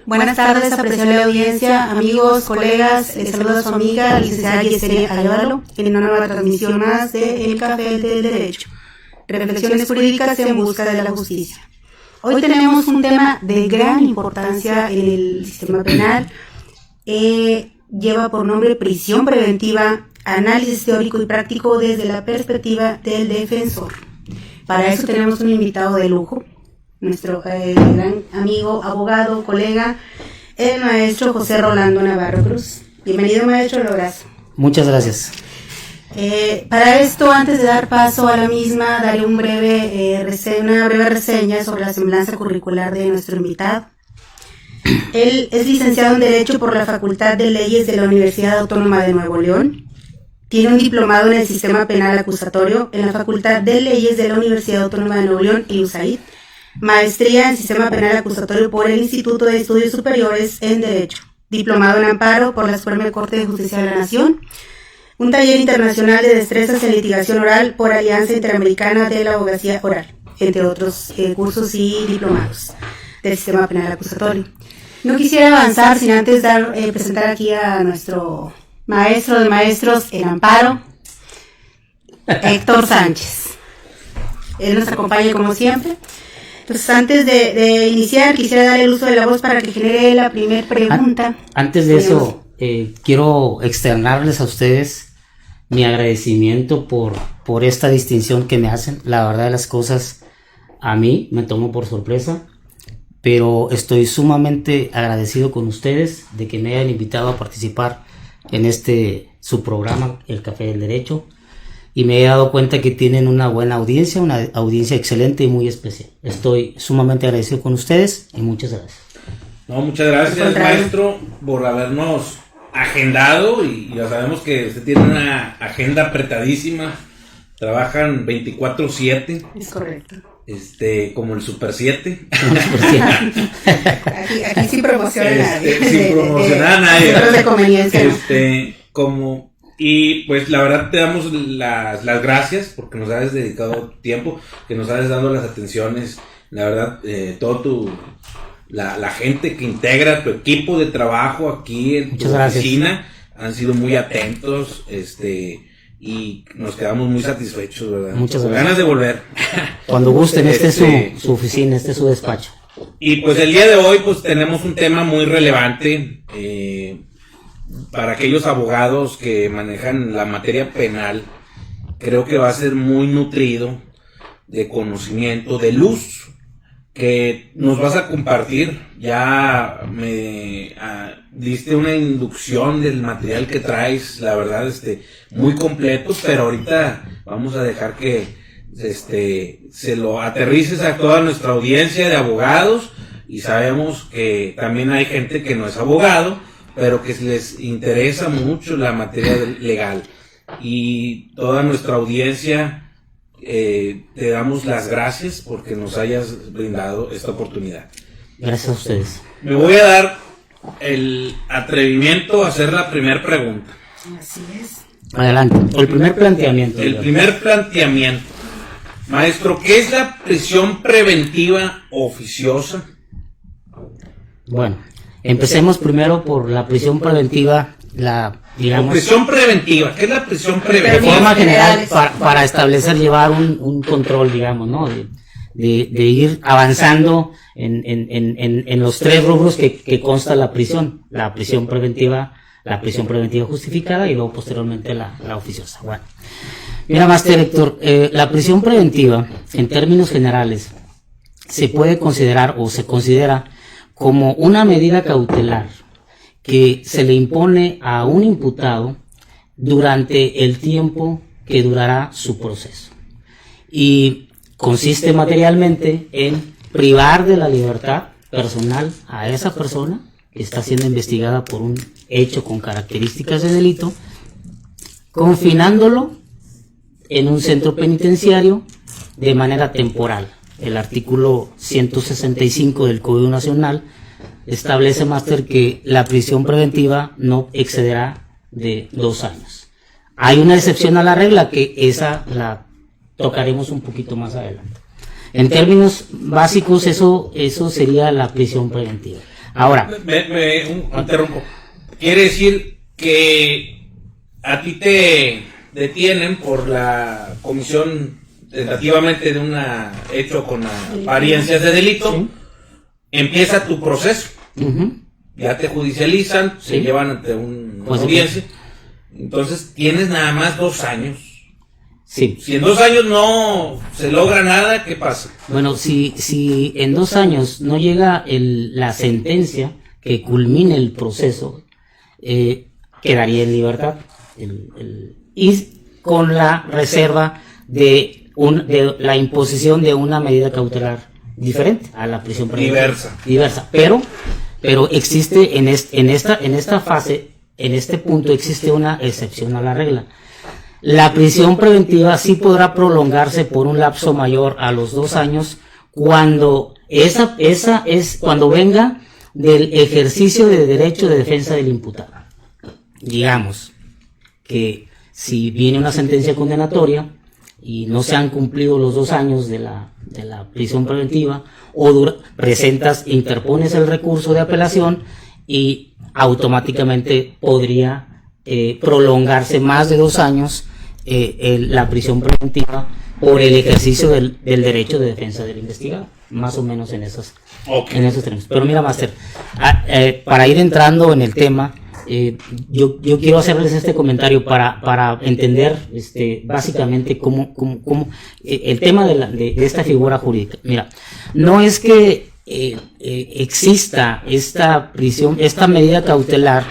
Buenas tardes, apreciable audiencia, amigos, colegas. Les saluda su amiga, la licenciada Yesenia Arevalo, en una nueva transmisión más de El Café del Derecho. Reflexiones jurídicas en busca de la justicia. Hoy tenemos un tema de gran importancia en el sistema penal. Lleva por nombre prisión preventiva, análisis teórico y práctico desde la perspectiva del defensor. Para eso tenemos un invitado de lujo, nuestro gran amigo, abogado, colega, el maestro José Rolando Navarro Cruz. Bienvenido, maestro, lo abrazo. Muchas gracias. Para esto, antes de dar paso a la misma, daré una breve reseña sobre la semblanza curricular de nuestro invitado. Él es licenciado en Derecho por la Facultad de Leyes de la Universidad Autónoma de Nuevo León. Tiene un diplomado en el Sistema Penal Acusatorio en la Facultad de Leyes de la Universidad Autónoma de Nuevo León y USAID. Maestría en Sistema Penal Acusatorio por el Instituto de Estudios Superiores en Derecho. Diplomado en Amparo por la Suprema Corte de Justicia de la Nación. Un taller internacional de destrezas en litigación oral por Alianza Interamericana de la Abogacía Oral, entre otros cursos y diplomados del Sistema Penal Acusatorio. No quisiera avanzar sin antes presentar aquí a nuestro maestro de maestros en Amparo, Héctor Sánchez. Él nos acompaña como siempre. Entonces, antes de iniciar, quisiera darle el uso de la voz para que genere la primera pregunta. Antes de eso, quiero externarles a ustedes mi agradecimiento por esta distinción que me hacen. La verdad de las cosas, a mí me tomó por sorpresa, pero estoy sumamente agradecido con ustedes de que me hayan invitado a participar en su programa, El Café del Derecho, y me he dado cuenta que tienen una buena audiencia, una audiencia excelente y muy especial. Estoy sumamente agradecido con ustedes y muchas gracias. No, muchas gracias, maestro, por habernos agendado, y ya sabemos que usted tiene una agenda apretadísima, trabajan 24/7. Es correcto. Como el Super 7. Aquí sin promocionar a nadie. Sin promocionar a nadie. De conveniencia. Y pues la verdad te damos las gracias porque nos has dedicado tiempo, que nos has dado las atenciones. La verdad, la gente que integra tu equipo de trabajo aquí en tu oficina han sido muy atentos, y nos quedamos muy satisfechos, ¿verdad? Muchas gracias. Ganas de volver. Cuando gusten, es su oficina, es su despacho. Y pues el día de hoy pues tenemos un tema muy relevante para aquellos abogados que manejan la materia penal. Creo que va a ser muy nutrido de conocimiento, de luz, que nos vas a compartir. Ya me diste una inducción del material que traes, la verdad, muy completo, pero ahorita vamos a dejar que se lo aterrices a toda nuestra audiencia de abogados, y sabemos que también hay gente que no es abogado, pero que les interesa mucho la materia legal, y toda nuestra audiencia te damos las gracias porque nos hayas brindado esta oportunidad. Gracias a ustedes. Me voy a dar el atrevimiento a hacer la primera pregunta. Así es. Adelante. El primer planteamiento. Maestro, ¿qué es la prisión preventiva oficiosa? Bueno, empecemos primero por la prisión preventiva, prisión preventiva. ¿Qué es la prisión preventiva? De forma general, para establecer, llevar un control, digamos, ¿no? De ir avanzando en los tres rubros que consta la prisión preventiva, la prisión preventiva justificada y luego posteriormente la oficiosa. Bueno, mira, Máster Héctor, la prisión preventiva, en términos generales, se puede considerar o se considera como una medida cautelar que se le impone a un imputado durante el tiempo que durará su proceso. Y consiste materialmente en privar de la libertad personal a esa persona que está siendo investigada por un hecho con características de delito, confinándolo en un centro penitenciario de manera temporal. El artículo 165 del Código Nacional establece, máster, que la prisión preventiva no excederá de 2 años. Hay una excepción a la regla, que esa la tocaremos un poquito más adelante. En términos básicos, eso sería la prisión preventiva. Ahora, me interrumpo. Quiere decir que a ti te detienen por la comisión tentativamente de una hecho con apariencias de delito, sí. Empieza tu proceso, ya te judicializan, Sí. se llevan ante una Pues, audiencia, entonces tienes nada más 2 años. sí. Si en 2 años no se logra nada, ¿qué pasa? Bueno, si en 2 años no llega la sentencia que culmine el proceso, quedaría en libertad. Y con la reserva de la imposición de una medida cautelar diferente a la prisión preventiva. Diversa. Pero existe en esta fase, en este punto, existe una excepción a la regla. La prisión preventiva sí podrá prolongarse por un lapso mayor a los 2 años cuando cuando venga del ejercicio de derecho de defensa del imputado. Digamos que si viene una sentencia condenatoria y no se han cumplido los 2 años de la prisión preventiva, interpones el recurso de apelación y automáticamente podría prolongarse más de 2 años la prisión preventiva por el ejercicio del derecho de defensa del investigado, más o menos en esos términos. Pero mira, Máster, para ir entrando en el tema, yo quiero hacerles este comentario para entender básicamente cómo el tema de esta figura jurídica. Mira, no es que exista esta medida cautelar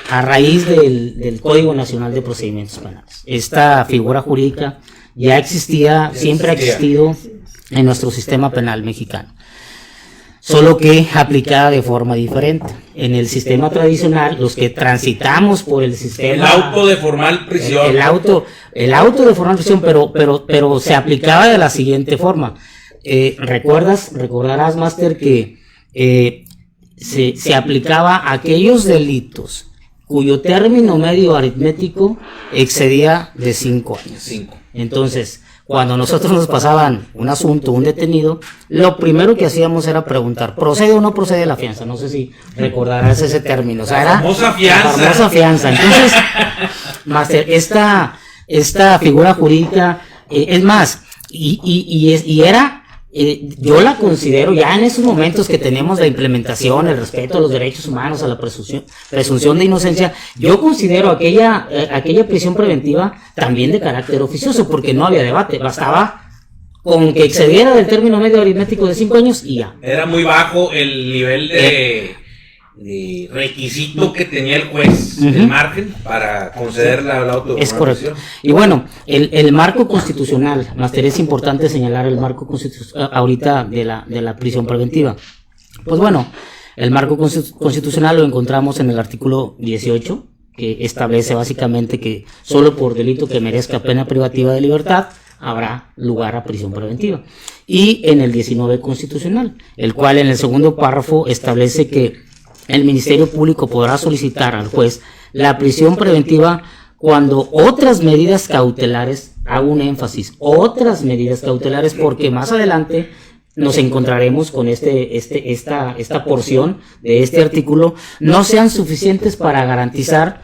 a raíz del Código Nacional de Procedimientos Penales. Esta figura jurídica ya existía, siempre ha existido en nuestro sistema penal mexicano, solo que aplicada de forma diferente. En el sistema tradicional, los que transitamos por el sistema... El auto de formal prisión. El auto de formal prisión, pero se aplicaba de la siguiente forma. Recordarás, Máster, que se aplicaba a aquellos delitos cuyo término medio aritmético excedía de 5 años. 5. Entonces, cuando nosotros nos pasaban un asunto, un detenido, lo primero que hacíamos era preguntar, ¿procede o no procede la fianza? No sé si recordarás ese término. O sea, La famosa fianza. Entonces, Máster, esta figura jurídica, es más, yo la considero ya en esos momentos que tenemos la implementación, el respeto a los derechos humanos, a la presunción de inocencia, yo considero aquella prisión preventiva también de carácter oficioso, porque no había debate, bastaba con que excediera del término medio aritmético de 5 años y ya. Era muy bajo el nivel de requisito que tenía el juez, el margen para conceder la autodeterminación. Es correcto. Y bueno, el marco constitucional, Máster, es importante señalar el marco constitucional ahorita de la prisión preventiva. Pues bueno, el marco constitucional lo encontramos en el artículo 18, que establece básicamente que solo por delito que merezca pena privativa de libertad habrá lugar a prisión preventiva. Y en el 19 constitucional, el cual en el segundo párrafo establece que el Ministerio Público podrá solicitar al juez la prisión preventiva cuando otras medidas cautelares, hago un énfasis, otras medidas cautelares, porque más adelante nos encontraremos con esta porción de este artículo, no sean suficientes para garantizar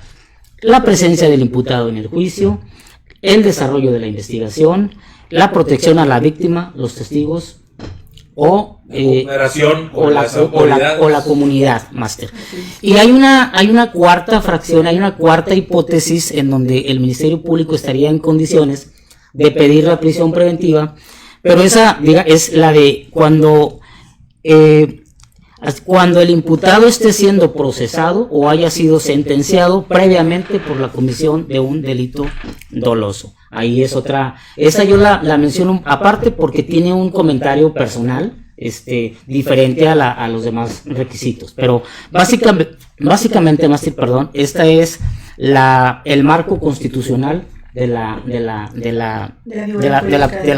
la presencia del imputado en el juicio, el desarrollo de la investigación, la protección a la víctima, los testigos, o la comunidad, Máster. Y hay una cuarta fracción, hay una cuarta hipótesis en donde el Ministerio Público estaría en condiciones de pedir la prisión preventiva, pero esa es la de cuando el imputado esté siendo procesado o haya sido sentenciado previamente por la comisión de un delito doloso. Ahí es otra, esa yo la menciono aparte porque tiene un comentario personal diferente a los demás requisitos, pero básicamente, Máster, perdón, esta es el marco constitucional de la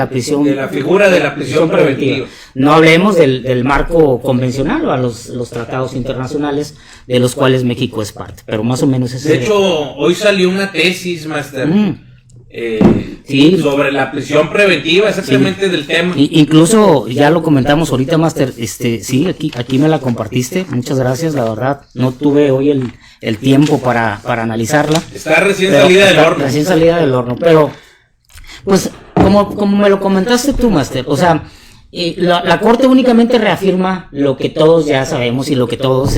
prisión, de la figura de la prisión preventiva. No hablemos del marco convencional o a los tratados internacionales de los cuales México es parte, pero más o menos es. De hecho, hoy salió una tesis, Máster, Sí. Sobre la prisión preventiva, exactamente, sí, del tema. Incluso ya lo comentamos ahorita, Master, sí, aquí me la compartiste, muchas gracias, la verdad, no tuve hoy el tiempo para analizarla. Está recién salida del horno. Recién salida del horno, pero, pues, como me lo comentaste tú, Master, o sea, la Corte únicamente reafirma lo que todos ya sabemos y lo que todos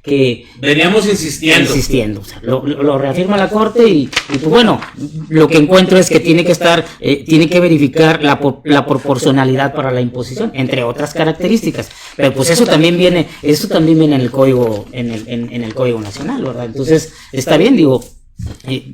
que veníamos insistiendo. O sea, lo reafirma la Corte y pues bueno, lo que encuentro es que tiene que verificar la proporcionalidad para la imposición, entre otras características, pero pues eso también viene en el código en el Código Nacional, ¿verdad? Entonces está bien, digo,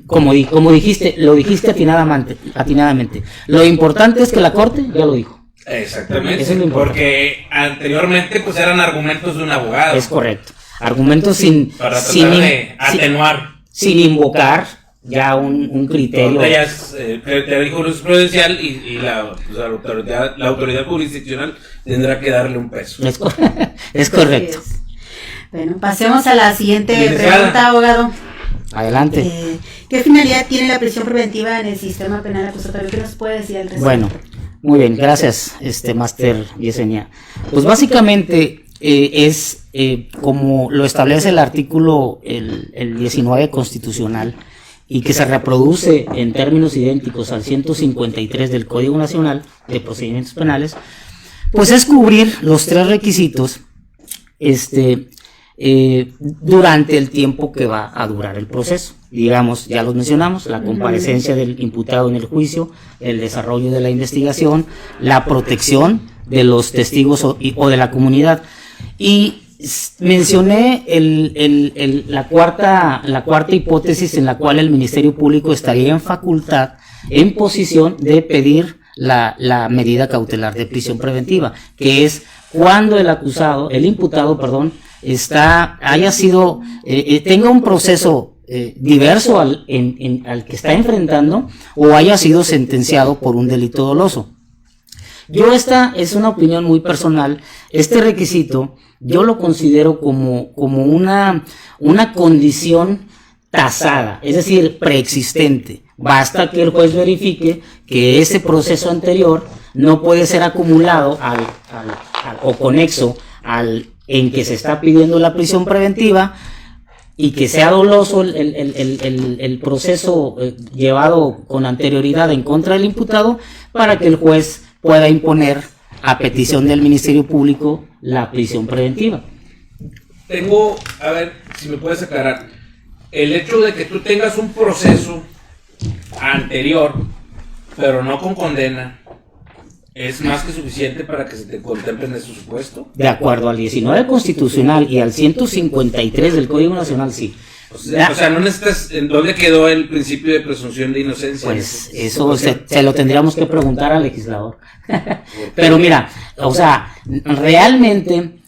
como dijiste, lo dijiste atinadamente. Lo importante es que la Corte ya lo dijo. Exactamente, eso es lo importante. Porque anteriormente pues eran argumentos de un abogado. Es correcto, argumentos sin de atenuar, sin invocar ya un criterio. Ya es criterio jurisprudencial y la autoridad jurisdiccional tendrá que darle un peso. Es correcto. Bueno, pasemos a la siguiente pregunta, abogado. Adelante. ¿Qué finalidad tiene la prisión preventiva en el sistema penal acusatorio? ¿Qué nos puede decir al respecto? Bueno, muy bien, gracias, Máster Yesenia. Pues básicamente es como lo establece el artículo el 19 constitucional y que se reproduce en términos idénticos al 153 del Código Nacional de Procedimientos Penales, pues es cubrir los tres requisitos durante el tiempo que va a durar el proceso. Digamos, ya los mencionamos, la comparecencia del imputado en el juicio, el desarrollo de la investigación, la protección de los testigos o de la comunidad. Y mencioné la cuarta hipótesis en la cual el Ministerio Público estaría en facultad, en posición de pedir la medida cautelar de prisión preventiva, que es cuando el imputado, tenga un proceso diverso al que está enfrentando o haya sido sentenciado por un delito doloso. Esta es una opinión muy personal. Este requisito yo lo considero como una condición tasada, es decir, preexistente. Basta que el juez verifique que ese proceso anterior no puede ser acumulado o conexo en que se está pidiendo la prisión preventiva y que sea doloso el proceso llevado con anterioridad en contra del imputado para que el juez pueda imponer a petición del Ministerio Público la prisión preventiva. A ver si me puedes aclarar, el hecho de que tú tengas un proceso anterior pero no con condena, ¿es más que suficiente para que se te contemple en ese supuesto? De acuerdo al 19 constitucional y al 153 del Código Nacional, sí. O sea, no necesitas. ¿En dónde quedó el principio de presunción de inocencia? Pues eso se lo tendríamos que preguntar al legislador. Pero mira, o sea, realmente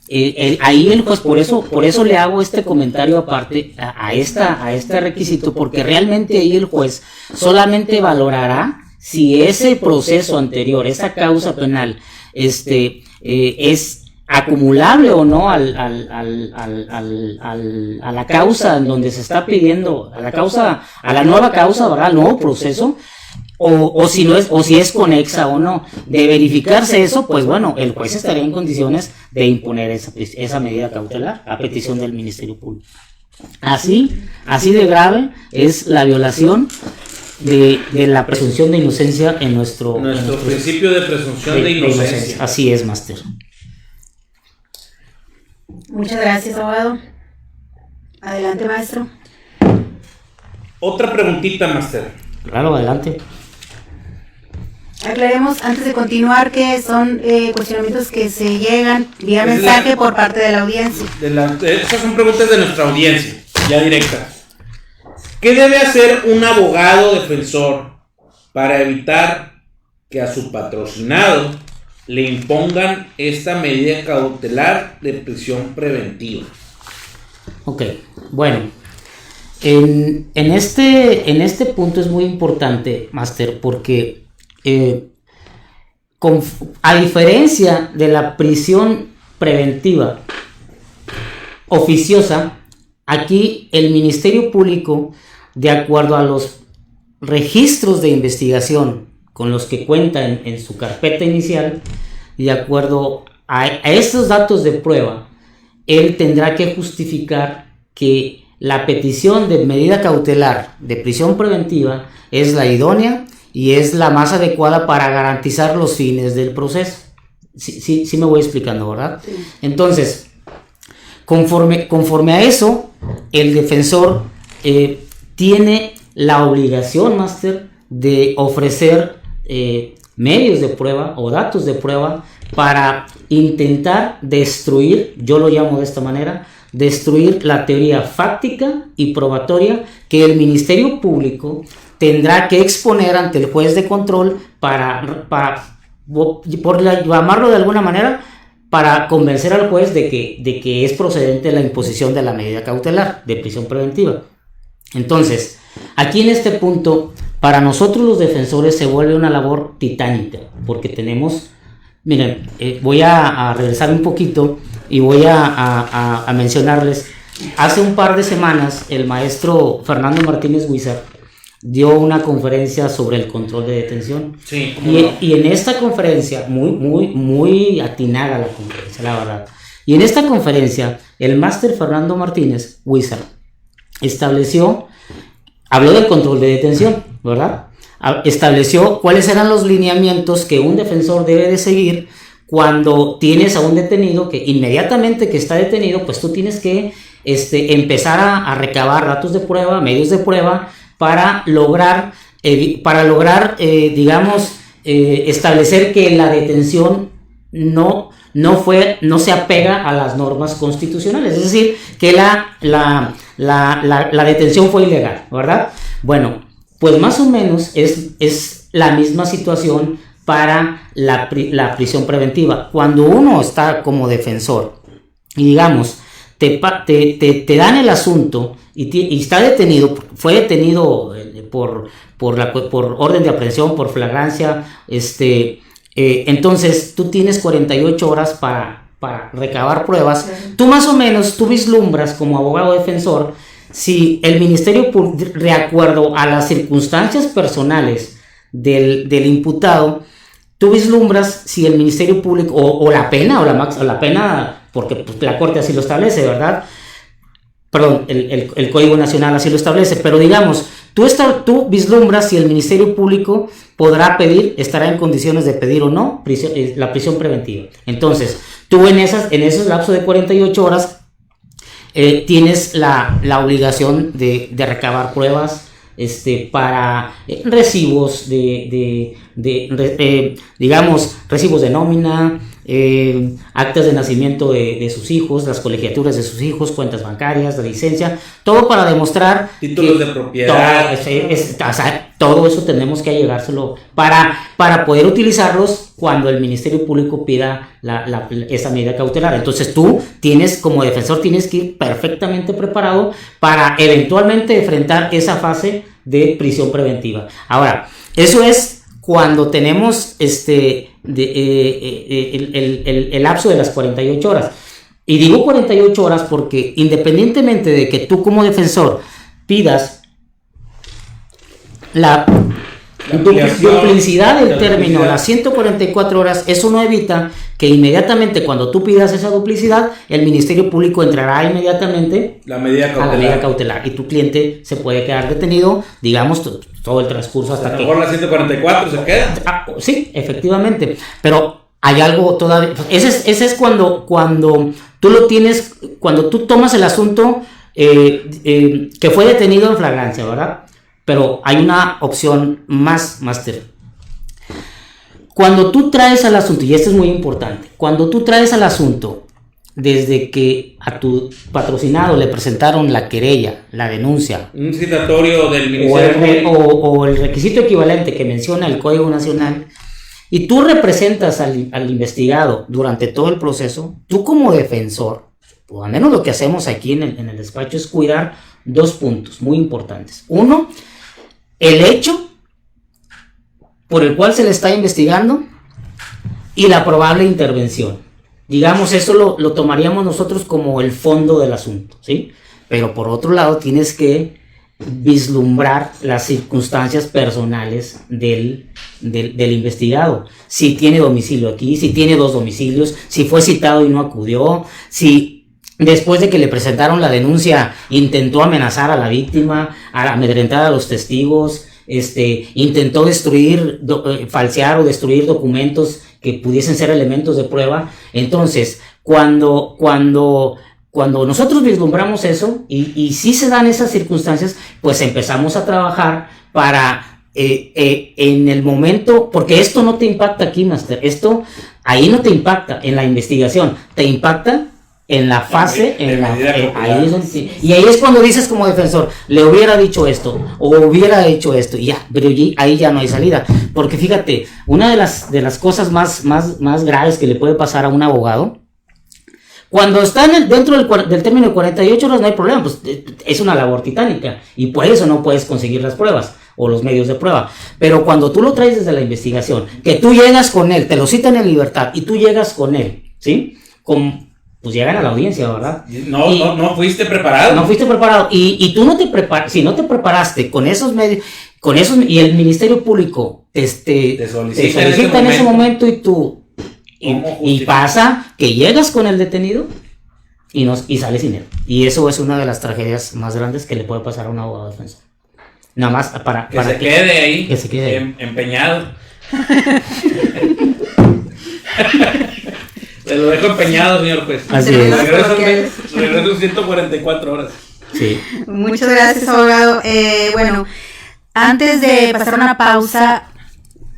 ahí el juez, por eso le hago este comentario aparte a este requisito, porque realmente ahí el juez solamente valorará si ese proceso anterior, esa causa penal, es acumulable o no a la causa en donde se está pidiendo, a la nueva causa, ¿verdad? Al nuevo proceso, o si es conexa o no. De verificarse eso, pues bueno, el juez estaría en condiciones de imponer esa medida cautelar a petición del Ministerio Público. Así de grave es la violación de la presunción de inocencia en nuestro principio de presunción de inocencia. Así es, Máster. Muchas gracias, abogado. Adelante, maestro. Otra preguntita, Máster. Claro, adelante. Aclaremos antes de continuar que son cuestionamientos que se llegan vía mensaje por parte de la audiencia. Estas son preguntas de nuestra audiencia, ya directas. ¿Qué debe hacer un abogado defensor para evitar que a su patrocinado le impongan esta medida cautelar de prisión preventiva? Ok, bueno, en este punto es muy importante, Máster, porque a diferencia de la prisión preventiva oficiosa, aquí el Ministerio Público, de acuerdo a los registros de investigación con los que cuenta en su carpeta inicial, de acuerdo a estos datos de prueba, él tendrá que justificar que la petición de medida cautelar de prisión preventiva es la idónea y es la más adecuada para garantizar los fines del proceso. Sí me voy explicando, ¿verdad? Sí. Entonces, conforme a eso, el defensor tiene la obligación, máster, de ofrecer medios de prueba o datos de prueba para intentar destruir, yo lo llamo de esta manera, destruir la teoría fáctica y probatoria que el Ministerio Público tendrá que exponer ante el juez de control para por llamarlo de alguna manera, para convencer al juez de que es procedente la imposición de la medida cautelar de prisión preventiva. Entonces, aquí en este punto, para nosotros los defensores se vuelve una labor titánica, porque tenemos, miren, voy a regresar un poquito y voy a mencionarles, hace un par de semanas el maestro Fernando Martínez Huizar dio una conferencia sobre el control de detención. Sí, y en esta conferencia, muy atinada la conferencia, la verdad. Y en esta conferencia, el máster Fernando Martínez Huizar habló del control de detención, ¿verdad? Estableció cuáles eran los lineamientos que un defensor debe de seguir cuando tienes a un detenido que inmediatamente que está detenido, pues tú tienes que empezar a recabar datos de prueba, medios de prueba, para lograr establecer que la detención no se apega a las normas constitucionales, es decir, que la detención fue ilegal, ¿verdad? Bueno, pues más o menos es la misma situación para la prisión preventiva. Cuando uno está como defensor y digamos, te dan el asunto y está detenido, fue detenido por orden de aprehensión, por flagrancia, entonces tú tienes 48 horas para recabar pruebas. Tú más o menos, tú vislumbras como abogado defensor si el Ministerio Público, de acuerdo a las circunstancias personales del imputado, tú vislumbras si el Ministerio Público o la pena, porque pues, la Corte así lo establece, ¿verdad? Perdón, el Código Nacional así lo establece, pero digamos, tú vislumbras si el Ministerio Público estará en condiciones de pedir o no la prisión preventiva. Entonces, tú en esos lapsos de 48 horas tienes la obligación de recabar pruebas para recibos digamos, recibos de nómina, actas de nacimiento de sus hijos, las colegiaturas de sus hijos, cuentas bancarias, de licencia, todo para demostrar títulos de propiedad. Todo eso tenemos que allegárselo para poder utilizarlos cuando el Ministerio Público pida esa medida cautelar. Entonces tú como defensor tienes que ir perfectamente preparado para eventualmente enfrentar esa fase de prisión preventiva. Ahora, eso es cuando tenemos el lapso de las 48 horas. Y digo 48 horas porque independientemente de que tú como defensor pidas la duplicidad del término, las 144 horas, eso no evita que inmediatamente cuando tú pidas esa duplicidad, el Ministerio Público entrará inmediatamente a la medida cautelar y tu cliente se puede quedar detenido, digamos, todo el transcurso hasta que... A lo mejor las 144 se queda. Sí, efectivamente, pero hay algo todavía... Ese es cuando tú lo tienes, cuando tú tomas el asunto que fue detenido en flagrancia, ¿verdad? Pero hay una opción más, máster. Cuando tú traes al asunto, y esto es muy importante, cuando tú traes al asunto desde que a tu patrocinado le presentaron la querella, la denuncia, un citatorio del Ministerio o el requisito equivalente que menciona el Código Nacional, y tú representas al investigado durante todo el proceso, tú como defensor, o al menos lo que hacemos aquí en el despacho es cuidar dos puntos muy importantes. Uno, el hecho por el cual se le está investigando y la probable intervención. Digamos, eso lo tomaríamos nosotros como el fondo del asunto, ¿sí? Pero por otro lado tienes que vislumbrar las circunstancias personales del investigado. Si tiene domicilio aquí, si tiene 2 domicilios, si fue citado y no acudió, si después de que le presentaron la denuncia intentó amenazar a la víctima, amedrentar a los testigos, intentó destruir, falsear o destruir documentos que pudiesen ser elementos de prueba. Entonces, cuando nosotros vislumbramos eso y sí se dan esas circunstancias, pues empezamos a trabajar para en el momento, porque esto no te impacta aquí, Master, esto ahí no te impacta en la investigación, te impacta en la fase, ahí es donde y ahí es cuando dices como defensor, le hubiera dicho esto o hubiera hecho esto y ya, pero ahí ya no hay salida, porque fíjate, una de las cosas más graves que le puede pasar a un abogado, cuando está dentro del término de 48 horas no hay problema, pues es una labor titánica y por eso no puedes conseguir las pruebas o los medios de prueba. Pero cuando tú lo traes desde la investigación, que tú llegas con él, te lo citan en libertad y tú llegas con él, ¿sí? Pues llegan a la audiencia, ¿verdad? No fuiste preparado. No fuiste preparado y tú no te si no te preparaste con esos medios, y el Ministerio Público te solicita en ese momento y tú... Y pasa que llegas con el detenido y sales sin él. Y eso es una de las tragedias más grandes que le puede pasar a un abogado defensor. Nada más para que se quede ahí. Que se quede ahí. Empeñado. Se lo dejo empeñado, señor juez. Así es. Regreso 144 horas. Sí. Muchas gracias, abogado. Bueno, antes de pasar una pausa,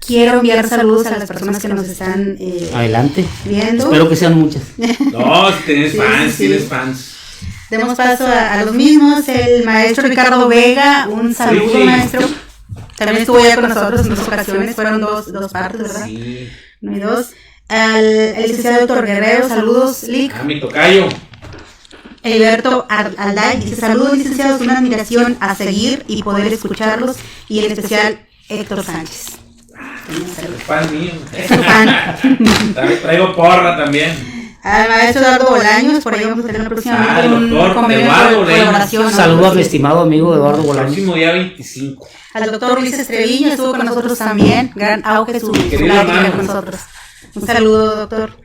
quiero enviar saludos a las personas que nos están adelante viendo. Espero que sean muchas. No, si tienes fans, tienes fans. Demos paso a los mismos. El maestro Ricardo Vega, un saludo, maestro. También estuvo ya con nosotros en 2 ocasiones, fueron dos partes, ¿verdad? Sí. 1 y 2. Al licenciado Héctor Guerrero, saludos, Lic. A mi tocayo. Heriberto Alday dice: saludos, licenciados, una admiración a seguir y poder escucharlos, y en especial Héctor Sánchez. Es fan mío. Es tu fan. Traigo porra también. Al maestro Eduardo Bolaños, por ahí vamos a tener próximamente un doctor convenio Eduardo de colaboración. Saludo a mi estimado amigo Eduardo El Bolaños. próximo día 25. Al doctor Luis Estreviño, estuvo con nosotros también. Gran auge su plática con nosotros. Un saludo, doctor.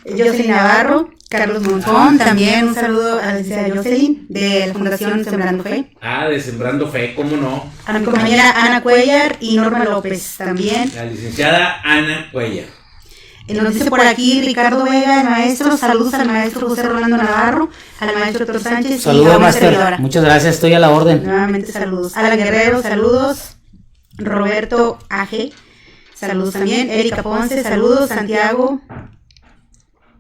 Jocelyn Navarro, Carlos Monzón, también un saludo a la licenciada Jocelyn de la Fundación Sembrando Fe. De Sembrando Fe, ¿cómo no? A mi compañera Ana Cuellar y Norma López también. La licenciada Ana Cuellar. Nos dice por aquí Ricardo Vega, el maestro. Saludos al maestro José Rolando Navarro, al maestro Héctor Sánchez. Saludos, maestro. Muchas gracias, estoy a la orden. Nuevamente saludos. Alan Guerrero, saludos. Roberto AG, saludos también. Erika Ponce, saludos. Santiago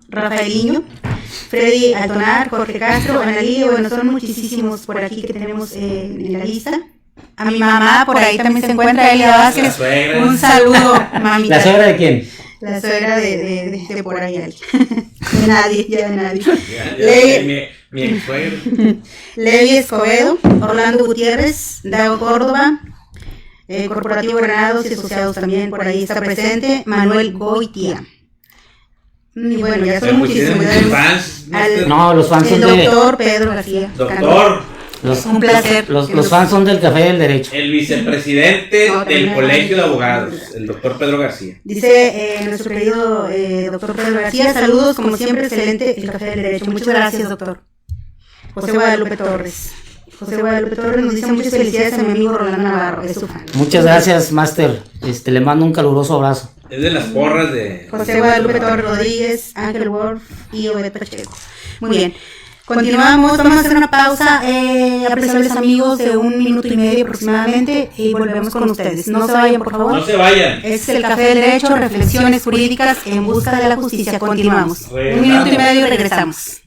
Rafaeliño, Freddy Altonar, Jorge Castro, Analí. Bueno, son muchísimos por aquí que tenemos en la lista. A mi mamá, por ahí también se encuentra Elia Vázquez. Un saludo, mamita. ¿La suegra de quién? La suegra de por ahí. De nadie, ya de nadie. Mi ex suegro. Levi Escobedo, Orlando Gutiérrez, Dago Córdoba, Corporativo Granados y Asociados también por ahí está presente. Manuel Goitia. Y bueno, ya son muchísimos. Los fans son el doctor Pedro García. Doctor. Un placer. Los fans son del Café del Derecho. El vicepresidente del Colegio de Abogados, el doctor Pedro García. Dice nuestro querido doctor Pedro García: saludos, como siempre, excelente el Café del Derecho. Muchas gracias, doctor. José Guadalupe Torres. José Guadalupe Torres nos dice: muchas felicidades a mi amigo Rolando Navarro, es su fan. Muchas gracias, Master. Le mando un caluroso abrazo. Es de las porras de José Guadalupe Torres Rodríguez, Ángel Wolf y Obed Pacheco. Muy bien. Continuamos, vamos a hacer una pausa, apreciables amigos, de 1 minuto y medio aproximadamente, y volvemos con ustedes. No se vayan, por favor. No se vayan. Es el Café del Derecho, reflexiones jurídicas en busca de la justicia. Continuamos. 1 minuto y medio y regresamos.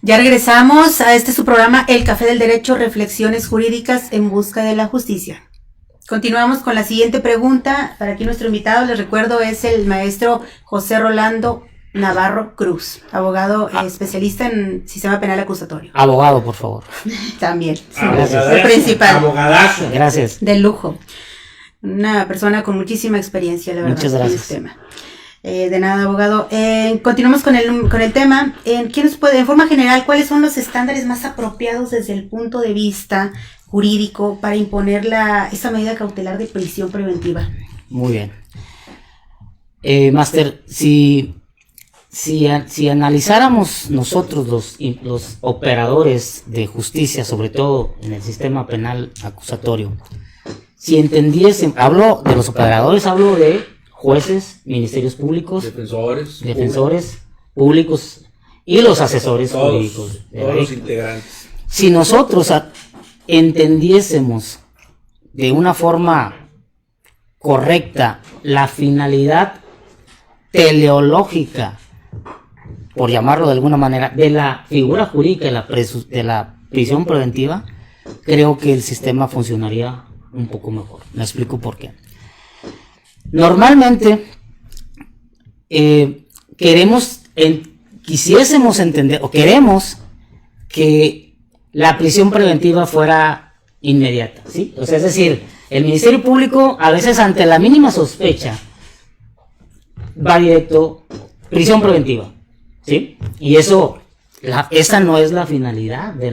Ya regresamos a su programa El Café del Derecho, reflexiones jurídicas en busca de la justicia. Continuamos con la siguiente pregunta. Para aquí nuestro invitado, les recuerdo, es el maestro José Rolando Navarro Cruz, abogado especialista en sistema penal acusatorio. Abogado, por favor. También, sí, Gracias. el principal. Abogadazo. Gracias. De lujo. Una persona con muchísima experiencia, la verdad. Muchas gracias. En el tema. De nada, abogado. Continuamos con el tema. ¿Qué nos puede, en forma general, cuáles son los estándares más apropiados desde el punto de vista jurídico para imponer esta medida cautelar de prisión preventiva? Muy bien. Máster, si analizáramos nosotros los operadores de justicia, sobre todo en el sistema penal acusatorio, si entendiesen, hablo de los operadores, hablo de jueces, ministerios públicos, defensores públicos y los asesores jurídicos. Todos los integrantes. Si nosotros entendiésemos de una forma correcta la finalidad teleológica, por llamarlo de alguna manera, de la figura jurídica de la prisión preventiva, creo que el sistema funcionaría un poco mejor. Me explico por qué. Normalmente quisiésemos entender, o queremos que la prisión preventiva fuera inmediata, ¿sí? O sea, es decir, el Ministerio Público a veces ante la mínima sospecha va directo prisión preventiva, ¿sí? Y esa no es la finalidad de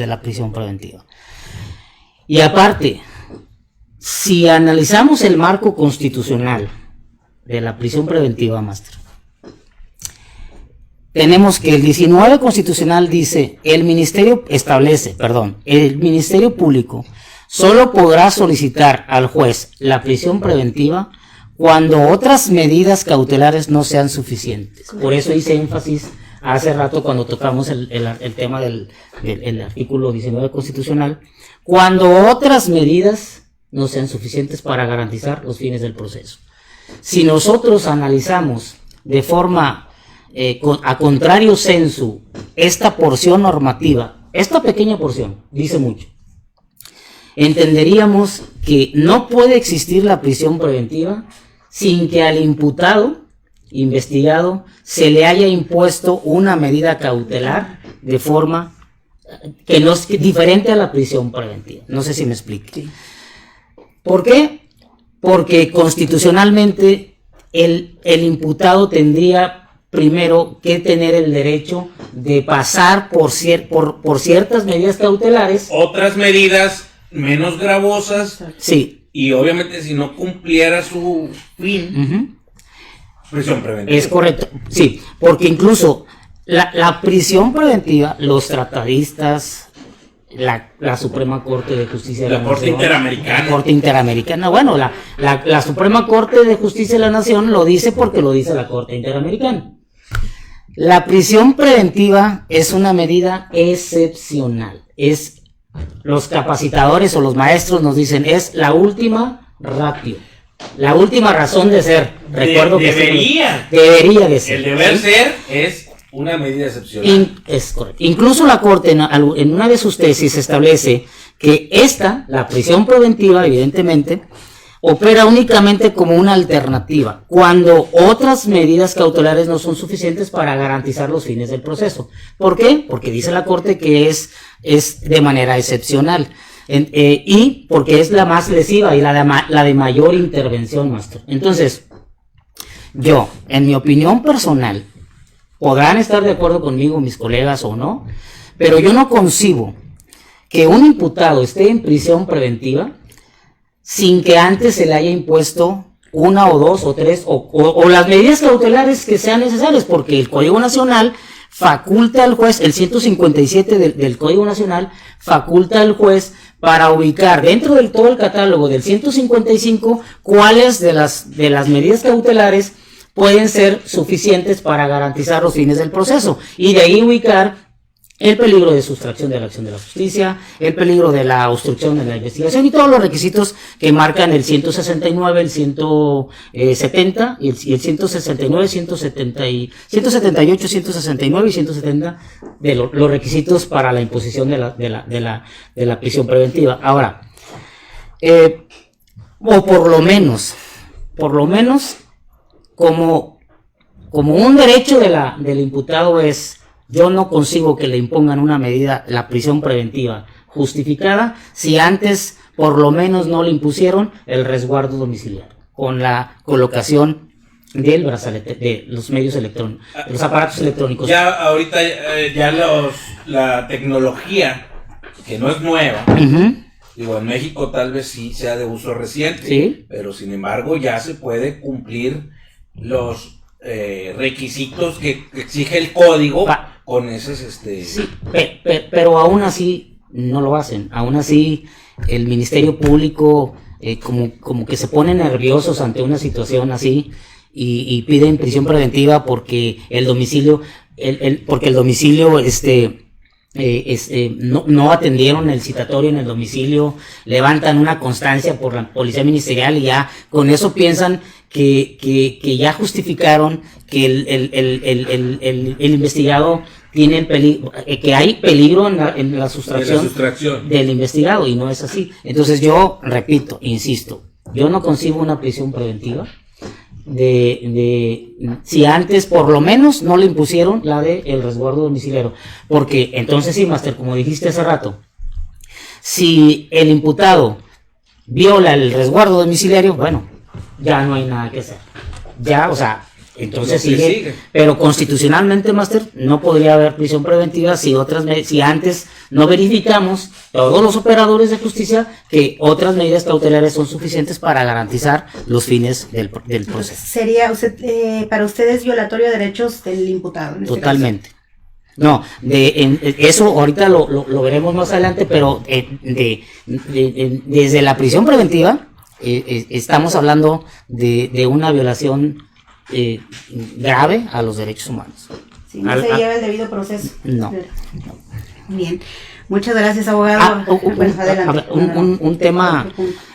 la prisión preventiva. Y aparte, si analizamos el marco constitucional de la prisión preventiva, máster, tenemos que el 19 constitucional dice, el Ministerio Público solo podrá solicitar al juez la prisión preventiva cuando otras medidas cautelares no sean suficientes. Por eso hice énfasis hace rato cuando tocamos el tema del artículo 19 constitucional, cuando otras medidas no sean suficientes para garantizar los fines del proceso. Si nosotros analizamos de forma a contrario sensu esta porción normativa, esta pequeña porción dice mucho, entenderíamos que no puede existir la prisión preventiva sin que al imputado, investigado, se le haya impuesto una medida cautelar de forma que no es diferente a la prisión preventiva. No sé si me explique. Sí. ¿Por qué? Porque constitucionalmente el imputado tendría primero que tener el derecho de pasar por ciertas medidas cautelares. Otras medidas menos gravosas. Sí. Y obviamente si no cumpliera su fin, prisión preventiva. Es correcto, sí, porque incluso la prisión preventiva, los tratadistas, la Suprema Corte de Justicia de la Corte Nación, Interamericana. la Corte Interamericana, bueno, la Suprema Corte de Justicia de la Nación lo dice porque lo dice la Corte Interamericana. La prisión preventiva es una medida excepcional, los capacitadores o los maestros nos dicen, es la última ratio, la última razón de ser. Recuerdo que debería de ser. El deber ser es una medida excepcional. Es correcto. Incluso la Corte en una de sus tesis establece que la prisión preventiva, evidentemente, opera únicamente como una alternativa cuando otras medidas cautelares no son suficientes para garantizar los fines del proceso. ¿Por qué? Porque dice la Corte que es de manera excepcional y porque es la más lesiva y la de mayor intervención, maestro. Entonces, yo, en mi opinión personal, podrán estar de acuerdo conmigo mis colegas o no, pero yo no concibo que un imputado esté en prisión preventiva sin que antes se le haya impuesto una o dos o tres o las medidas cautelares que sean necesarias, porque el Código Nacional faculta al juez, el 157 del Código Nacional faculta al juez para ubicar dentro del todo el catálogo del 155 cuáles de las medidas cautelares pueden ser suficientes para garantizar los fines del proceso y de ahí ubicar el peligro de sustracción de la acción de la justicia, el peligro de la obstrucción de la investigación y todos los requisitos que marcan el 169, el 170 y el 169, 178, 169 y 170 de los requisitos para la imposición de la prisión preventiva. Ahora, o por lo menos como un derecho del imputado yo no consigo que le impongan una medida, la prisión preventiva justificada, si antes por lo menos no le impusieron el resguardo domiciliario, con la colocación del brazalete, de los medios electrónicos, de los aparatos electrónicos. Ya ahorita la tecnología, que no es nueva, digo, en México tal vez sí sea de uso reciente, ¿sí? Pero sin embargo ya se puede cumplir los requisitos que exige el código con esos Sí, pero aún así no lo hacen. Aún así el Ministerio Público como que se pone nerviosos ante una situación así y piden prisión preventiva porque el domicilio no atendieron el citatorio en el domicilio, levantan una constancia por la policía ministerial y ya con eso piensan que ya justificaron que el investigado tiene el peligro, que hay peligro en la sustracción del investigado, y no es así. Entonces yo repito, insisto, yo no concibo una prisión preventiva si antes por lo menos no le impusieron la de el resguardo domiciliario, porque entonces sí, máster, como dijiste hace rato, si el imputado viola el resguardo domiciliario, bueno, ya no hay nada que hacer, ya, o sea, entonces sigue, pero constitucionalmente, máster, no podría haber prisión preventiva si antes no verificamos todos los operadores de justicia que otras medidas cautelares son suficientes para garantizar los fines del proceso. ¿Sería para ustedes violatorio de derechos del imputado? En Totalmente. Este caso? No, eso ahorita lo veremos más adelante, pero desde la prisión preventiva estamos hablando de una violación grave a los derechos humanos. Si no se lleva el debido proceso. No. Bien, muchas gracias, abogado. Un tema,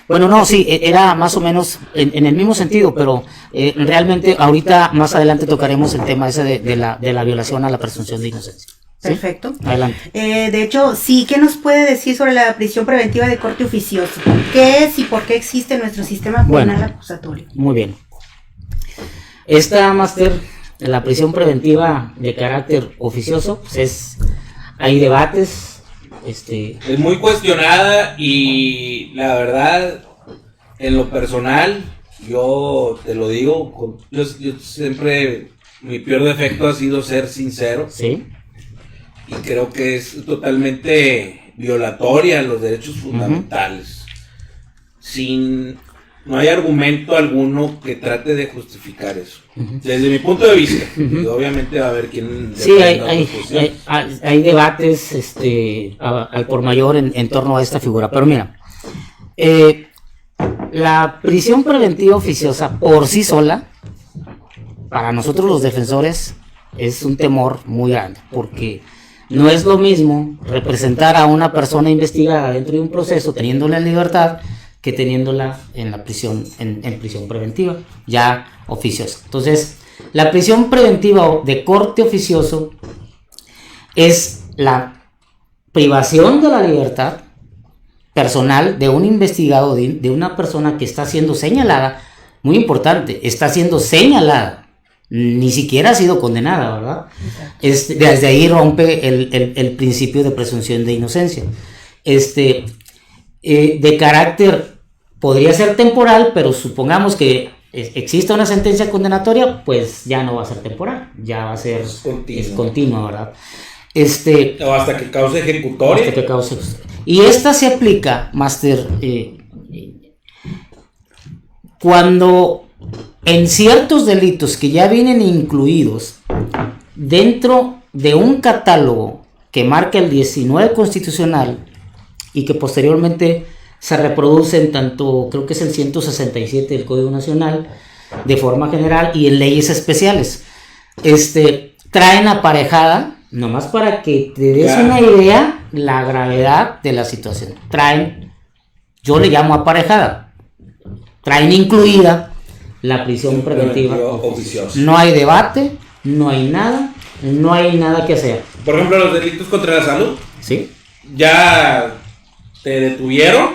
bueno, no, sí, era más o menos en el mismo sentido, pero realmente ahorita más adelante tocaremos el tema ese de la violación a la presunción de inocencia. ¿Sí? Perfecto. Adelante. De hecho, sí, ¿qué nos puede decir sobre la prisión preventiva de corte oficioso? ¿Qué es y por qué existe nuestro sistema penal acusatorio? Muy bien. Esta, máster, la prisión preventiva de carácter oficioso, pues hay debates Es muy cuestionada y la verdad, en lo personal, yo te lo digo, yo siempre, mi peor defecto ha sido ser sincero. Sí. Y creo que es totalmente violatoria a los derechos fundamentales. No hay argumento alguno que trate de justificar eso. Desde mi punto de vista, y obviamente va a haber quien... Sí, hay debates al por mayor en torno a esta figura. Pero mira, la prisión preventiva oficiosa por sí sola, para nosotros los defensores, es un temor muy grande, porque no es lo mismo representar a una persona investigada dentro de un proceso teniéndola en libertad que teniéndola en la prisión, en prisión preventiva, ya oficiosa. Entonces, la prisión preventiva de corte oficioso es la privación de la libertad personal de un investigado, de una persona que está siendo señalada, muy importante, está siendo señalada, ni siquiera ha sido condenada, ¿verdad? Desde ahí rompe el principio de presunción de inocencia. De carácter, podría ser temporal, pero supongamos que exista una sentencia condenatoria, pues ya no va a ser temporal, ya va a ser continua, ¿verdad? O hasta que cause ejecutoria. Y esta se aplica, Máster, cuando en ciertos delitos que ya vienen incluidos dentro de un catálogo que marca el 19 constitucional y que posteriormente se reproducen tanto, creo que es el 167 del Código Nacional, de forma general, y en leyes especiales, traen aparejada, nomás para que te des una idea, la gravedad de la situación. Traen, yo le llamo aparejada, traen incluida la prisión preventiva oficiosa. No hay debate, no hay nada que hacer. Por ejemplo, los delitos contra la salud. Sí. Ya te detuvieron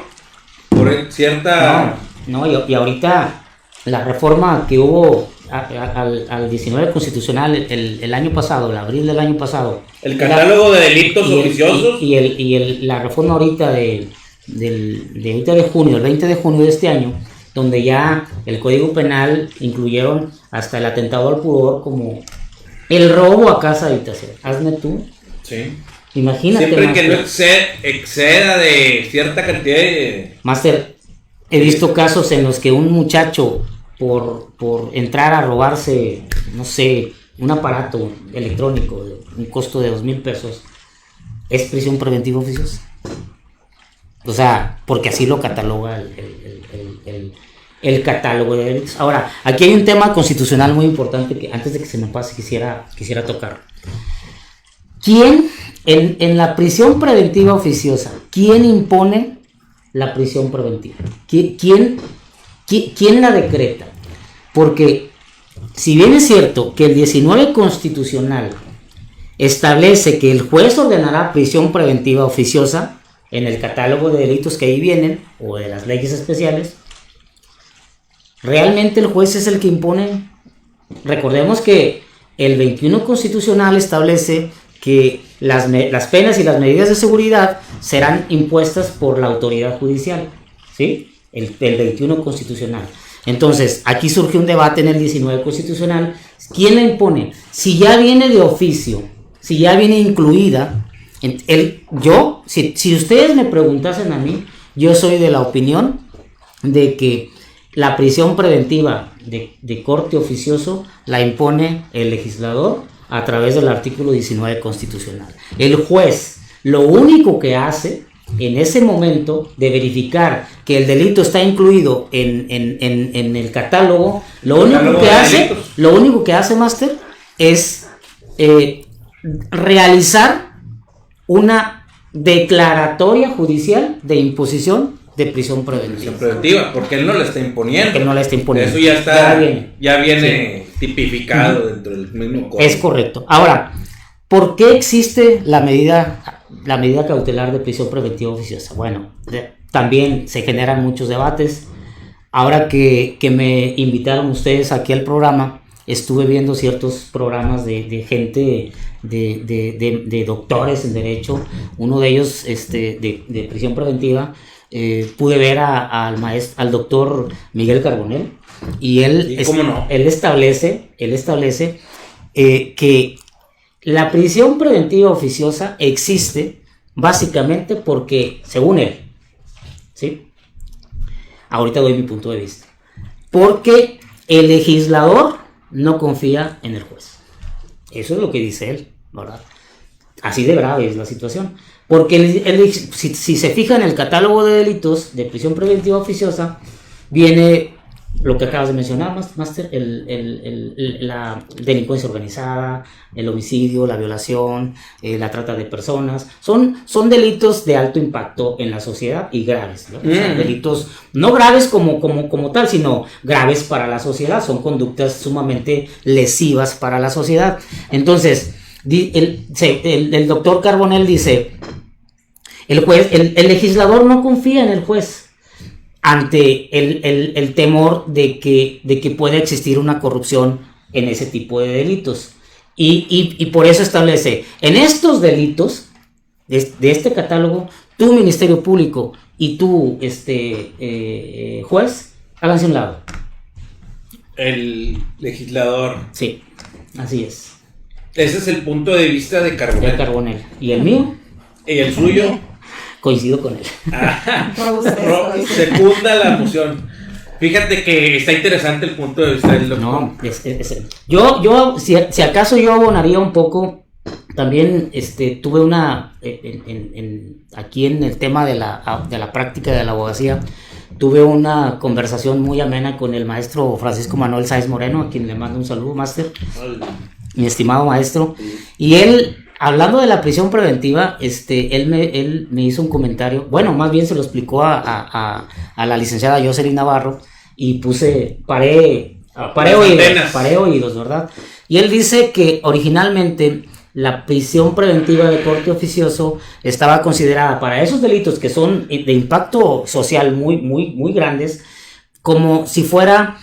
por cierta... No, y ahorita la reforma que hubo al 19 constitucional el año pasado, el abril del año pasado. El catálogo de delitos oficiosos. La reforma ahorita del 20 de junio, el 20 de junio de este año, donde ya el Código Penal incluyeron hasta el atentado al pudor como el robo a casa habitación. Hazme tú. Sí. Imagínate. Siempre Master, que no exceda de cierta cantidad de... Máster, he visto casos en los que un muchacho por entrar a robarse, no sé, un aparato electrónico de un costo de 2,000 pesos, es prisión preventiva oficiosa. O sea, porque así lo cataloga el catálogo de delitos. Ahora, aquí hay un tema constitucional muy importante que antes de que se me pase quisiera tocar. ¿Quién, en la prisión preventiva oficiosa, quién impone la prisión preventiva? ¿Quién la decreta? Porque si bien es cierto que el 19 constitucional establece que el juez ordenará prisión preventiva oficiosa en el catálogo de delitos que ahí vienen, o de las leyes especiales, realmente el juez es el que impone. Recordemos que el 21 constitucional establece que las penas y las medidas de seguridad serán impuestas por la autoridad judicial, ¿sí? El 21 constitucional. Entonces, aquí surge un debate en el 19 constitucional. ¿Quién la impone? Si ya viene de oficio, si ya viene incluida, si ustedes me preguntasen a mí, yo soy de la opinión de que la prisión preventiva de corte oficioso la impone el legislador a través del artículo 19 constitucional. El juez lo único que hace en ese momento de verificar que el delito está incluido en el catálogo, lo único que hace, Máster, es realizar una declaratoria judicial de imposición de prisión preventiva. Porque él no la está imponiendo. Eso ya viene sí, tipificado dentro del mismo código. Es correcto. Ahora, ¿por qué existe la medida cautelar de prisión preventiva oficiosa? Bueno, también se generan muchos debates. Ahora que me invitaron ustedes aquí al programa, estuve viendo ciertos programas de gente de doctores en derecho, uno de ellos de prisión preventiva. Pude ver al doctor Miguel Carbonell, y él, ¿cómo no? él establece que la prisión preventiva oficiosa existe básicamente porque, según él, ¿sí? Ahorita doy mi punto de vista, porque el legislador no confía en el juez. Eso es lo que dice él, ¿verdad? Así de grave es la situación. Porque si se fija en el catálogo de delitos de prisión preventiva oficiosa, viene lo que acabas de mencionar, Master, la delincuencia organizada, el homicidio, la violación, la trata de personas. Son delitos de alto impacto en la sociedad y graves, ¿no? O sea, delitos no graves como tal, sino graves para la sociedad. Son conductas sumamente lesivas para la sociedad. Entonces, el doctor Carbonell dice, el legislador no confía en el juez ante el temor de que pueda existir una corrupción en ese tipo de delitos. Y por eso establece, en estos delitos de este catálogo, tu Ministerio Público y tu juez, háganse a un lado. El legislador. Sí, así es. Ese es el punto de vista de Carbonell. ¿Y el mío? ¿Y el suyo? Coincido con él. Secunda la moción. Fíjate que está interesante el punto de vista del doctor. No, yo si acaso yo abonaría un poco. También tuve una aquí en el tema de la práctica de la abogacía, tuve una conversación muy amena con el maestro Francisco Manuel Sáez Moreno, a quien le mando un saludo, máster, mi estimado maestro. Y él, hablando de la prisión preventiva, él me hizo un comentario, bueno, más bien se lo explicó a la licenciada Jocelyn Navarro, y paré oídos, ¿verdad? Y él dice que originalmente la prisión preventiva de corte oficioso estaba considerada para esos delitos que son de impacto social muy grandes, como si fuera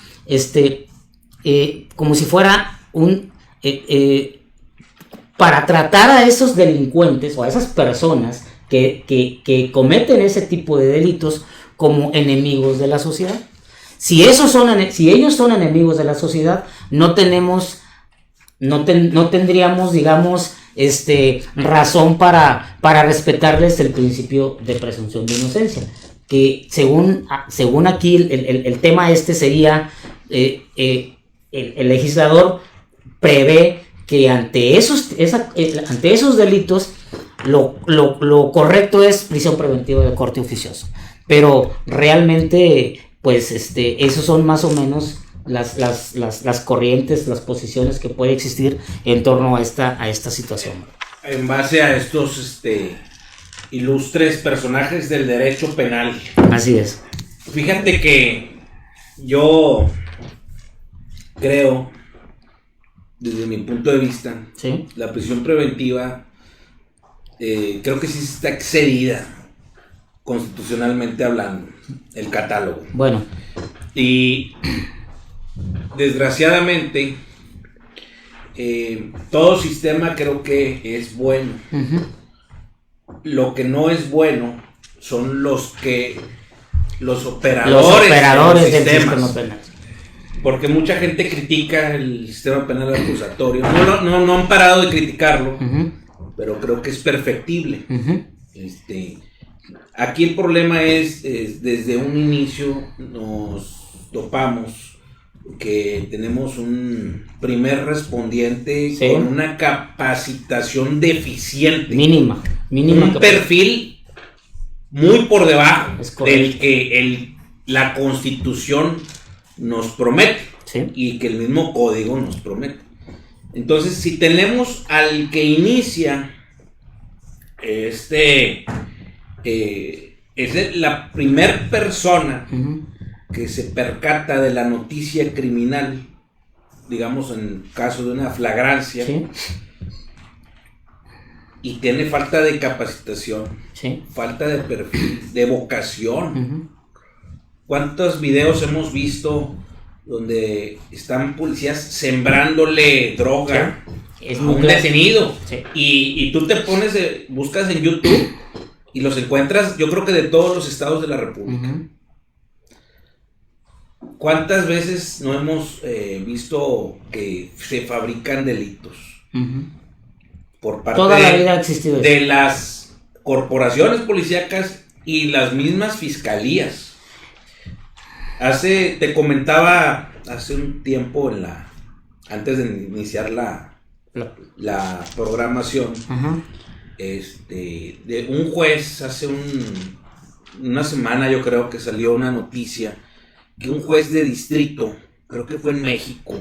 para tratar a esos delincuentes o a esas personas que cometen ese tipo de delitos como enemigos de la sociedad. Si ellos son enemigos de la sociedad, no tendríamos, digamos, razón para respetarles el principio de presunción de inocencia. Que según aquí el tema sería, el legislador prevé que ante esos delitos lo correcto es prisión preventiva de corte oficioso. Pero realmente, pues, esos son más o menos las corrientes, las posiciones que puede existir en torno a esta situación. En base a estos ilustres personajes del derecho penal. Así es. Fíjate que yo creo, desde mi punto de vista, ¿sí?, la prisión preventiva creo que sí está excedida constitucionalmente hablando, el catálogo. Bueno. Y desgraciadamente todo sistema creo que es bueno. Uh-huh. Lo que no es bueno son los operadores del sistema penal. Porque mucha gente critica el sistema penal acusatorio. No han parado de criticarlo, uh-huh, pero creo que es perfectible. Uh-huh. Aquí el problema es desde un inicio nos topamos que tenemos un primer respondiente, sí, con una capacitación deficiente. Mínima. Un perfil muy por debajo del que la Constitución nos promete, sí, y que el mismo código nos promete. Entonces, si tenemos al que inicia es la primer persona, uh-huh, que se percata de la noticia criminal, digamos en caso de una flagrancia, sí, y tiene falta de capacitación, sí, falta de perfil, de vocación. Uh-huh. ¿Cuántos videos hemos visto donde están policías sembrándole droga, Es a muy un claro. detenido. Sí. Y tú te pones, buscas en YouTube y los encuentras, yo creo que de todos los estados de la República. Ujú. ¿Cuántas veces no hemos visto que se fabrican delitos Ujú. por parte Toda la vida ha existido de eso. las corporaciones policíacas y las mismas fiscalías? Te comentaba hace un tiempo antes de iniciar la programación, Ajá. de un juez hace una semana, yo creo que salió una noticia que un juez de distrito, creo que fue en México,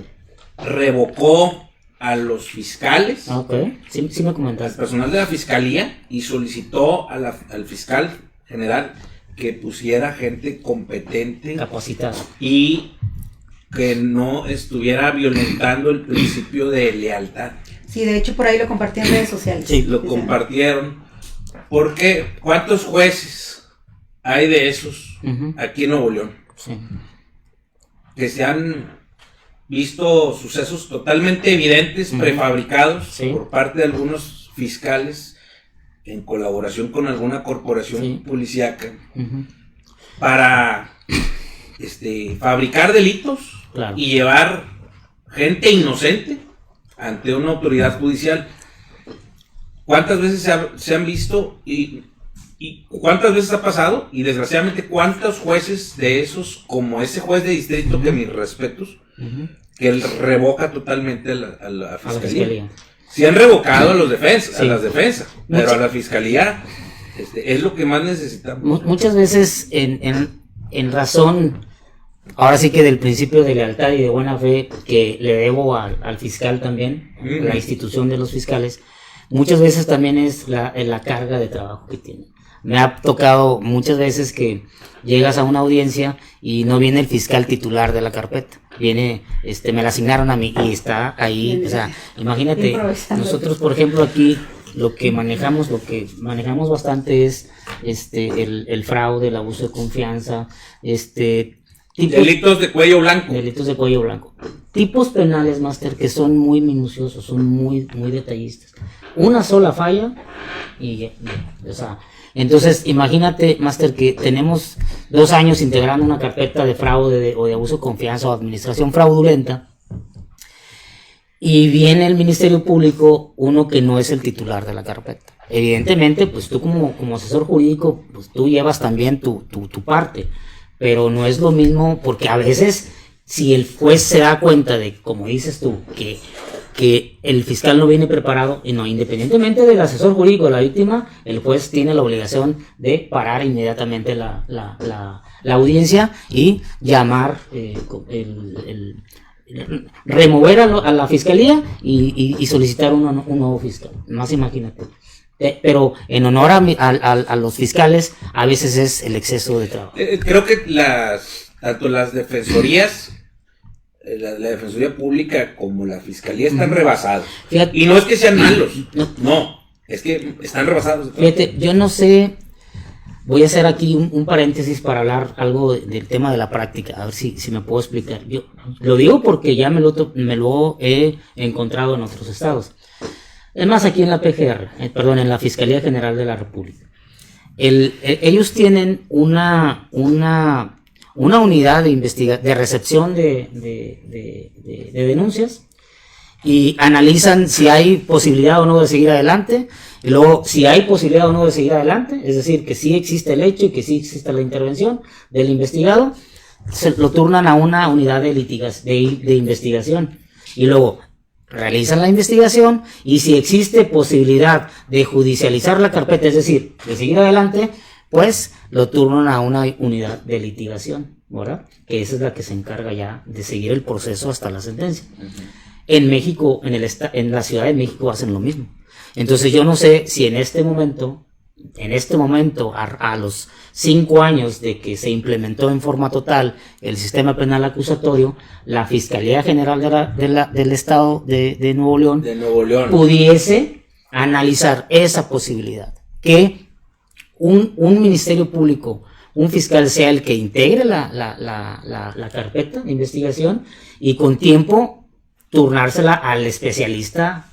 revocó a los fiscales, Ok, sí me al comentaste. personal de la fiscalía, y solicitó al fiscal general que pusiera gente competente Capacitado. y que no estuviera violentando el principio de lealtad. Sí, de hecho por ahí lo compartí en redes sociales. Sí, Lo compartieron. Porque ¿cuántos jueces hay de esos Ujú. aquí en Nuevo León? Sí. Que se han visto sucesos totalmente evidentes, Ujú. prefabricados, Sí. por parte de algunos fiscales en colaboración con alguna corporación Sí. policíaca Ujú. para fabricar delitos Claro. y llevar gente inocente ante una autoridad judicial. ¿Cuántas veces se han visto y cuántas veces ha pasado? Y desgraciadamente, ¿cuántos jueces de esos, como ese juez de distrito, que mis respetos, Ujú. que él revoca totalmente a la A la fiscalía? fiscalía. Sí han revocado a los defensas, Sí. a las defensas, pero Mucho- a la fiscalía es lo que más necesitamos. Muchas veces en razón, ahora sí que del principio de lealtad y de buena fe que le debo al fiscal también, Ujú. la institución de los fiscales, muchas veces también es la carga de trabajo que tienen. Me ha tocado muchas veces que llegas a una audiencia y no viene el fiscal titular de la carpeta. Me la asignaron a mí y está ahí. O sea, imagínate, Improvisando. nosotros, por ejemplo, aquí lo que manejamos bastante es el fraude, el abuso de confianza, tipos, Delitos de cuello blanco. delitos de cuello blanco. Tipos penales, Máster, que son muy minuciosos, son muy, muy detallistas. Una sola falla y o sea, entonces imagínate, Máster, que tenemos 2 años integrando una carpeta de fraude o de abuso de confianza o administración fraudulenta, y viene el Ministerio Público, uno que no es el titular de la carpeta. Evidentemente, pues tú como asesor jurídico, pues tú llevas también tu parte, pero no es lo mismo, porque a veces, si el juez se da cuenta de, como dices tú, que el fiscal no viene preparado, y no, independientemente del asesor jurídico de la víctima, el juez tiene la obligación de parar inmediatamente la audiencia y llamar, remover a la fiscalía y solicitar un nuevo fiscal. Más imagínate. Pero en honor a los fiscales, a veces es el exceso de trabajo. Creo que tanto las defensorías, la Defensoría Pública como la Fiscalía están rebasadas. Fíjate, Y no es que sean malos, No. no, es que están rebasados. fíjate, yo no sé, voy a hacer aquí un paréntesis para hablar algo del tema de la práctica, a ver si me puedo explicar. Yo lo digo porque ya me lo he encontrado en otros estados. Es más, aquí en la PGR, en la Fiscalía General de la República. Ellos tienen una unidad de recepción de denuncias, y analizan si hay posibilidad o no de seguir adelante, y luego si hay posibilidad o no de seguir adelante, es decir, que sí existe el hecho y que sí existe la intervención del investigado, se lo turnan a una unidad de investigación, y luego realizan la investigación, y si existe posibilidad de judicializar la carpeta, es decir, de seguir adelante, pues lo turnan a una unidad de litigación, ¿verdad? Que esa es la que se encarga ya de seguir el proceso hasta la sentencia. En México, en la Ciudad de México hacen lo mismo. Entonces yo no sé si en este momento, a los 5 años de que se implementó en forma total el sistema penal acusatorio, la Fiscalía General del Estado de Nuevo León, pudiese analizar esa posibilidad, que un Ministerio Público, un fiscal sea el que integre la carpeta de investigación, y con tiempo turnársela al especialista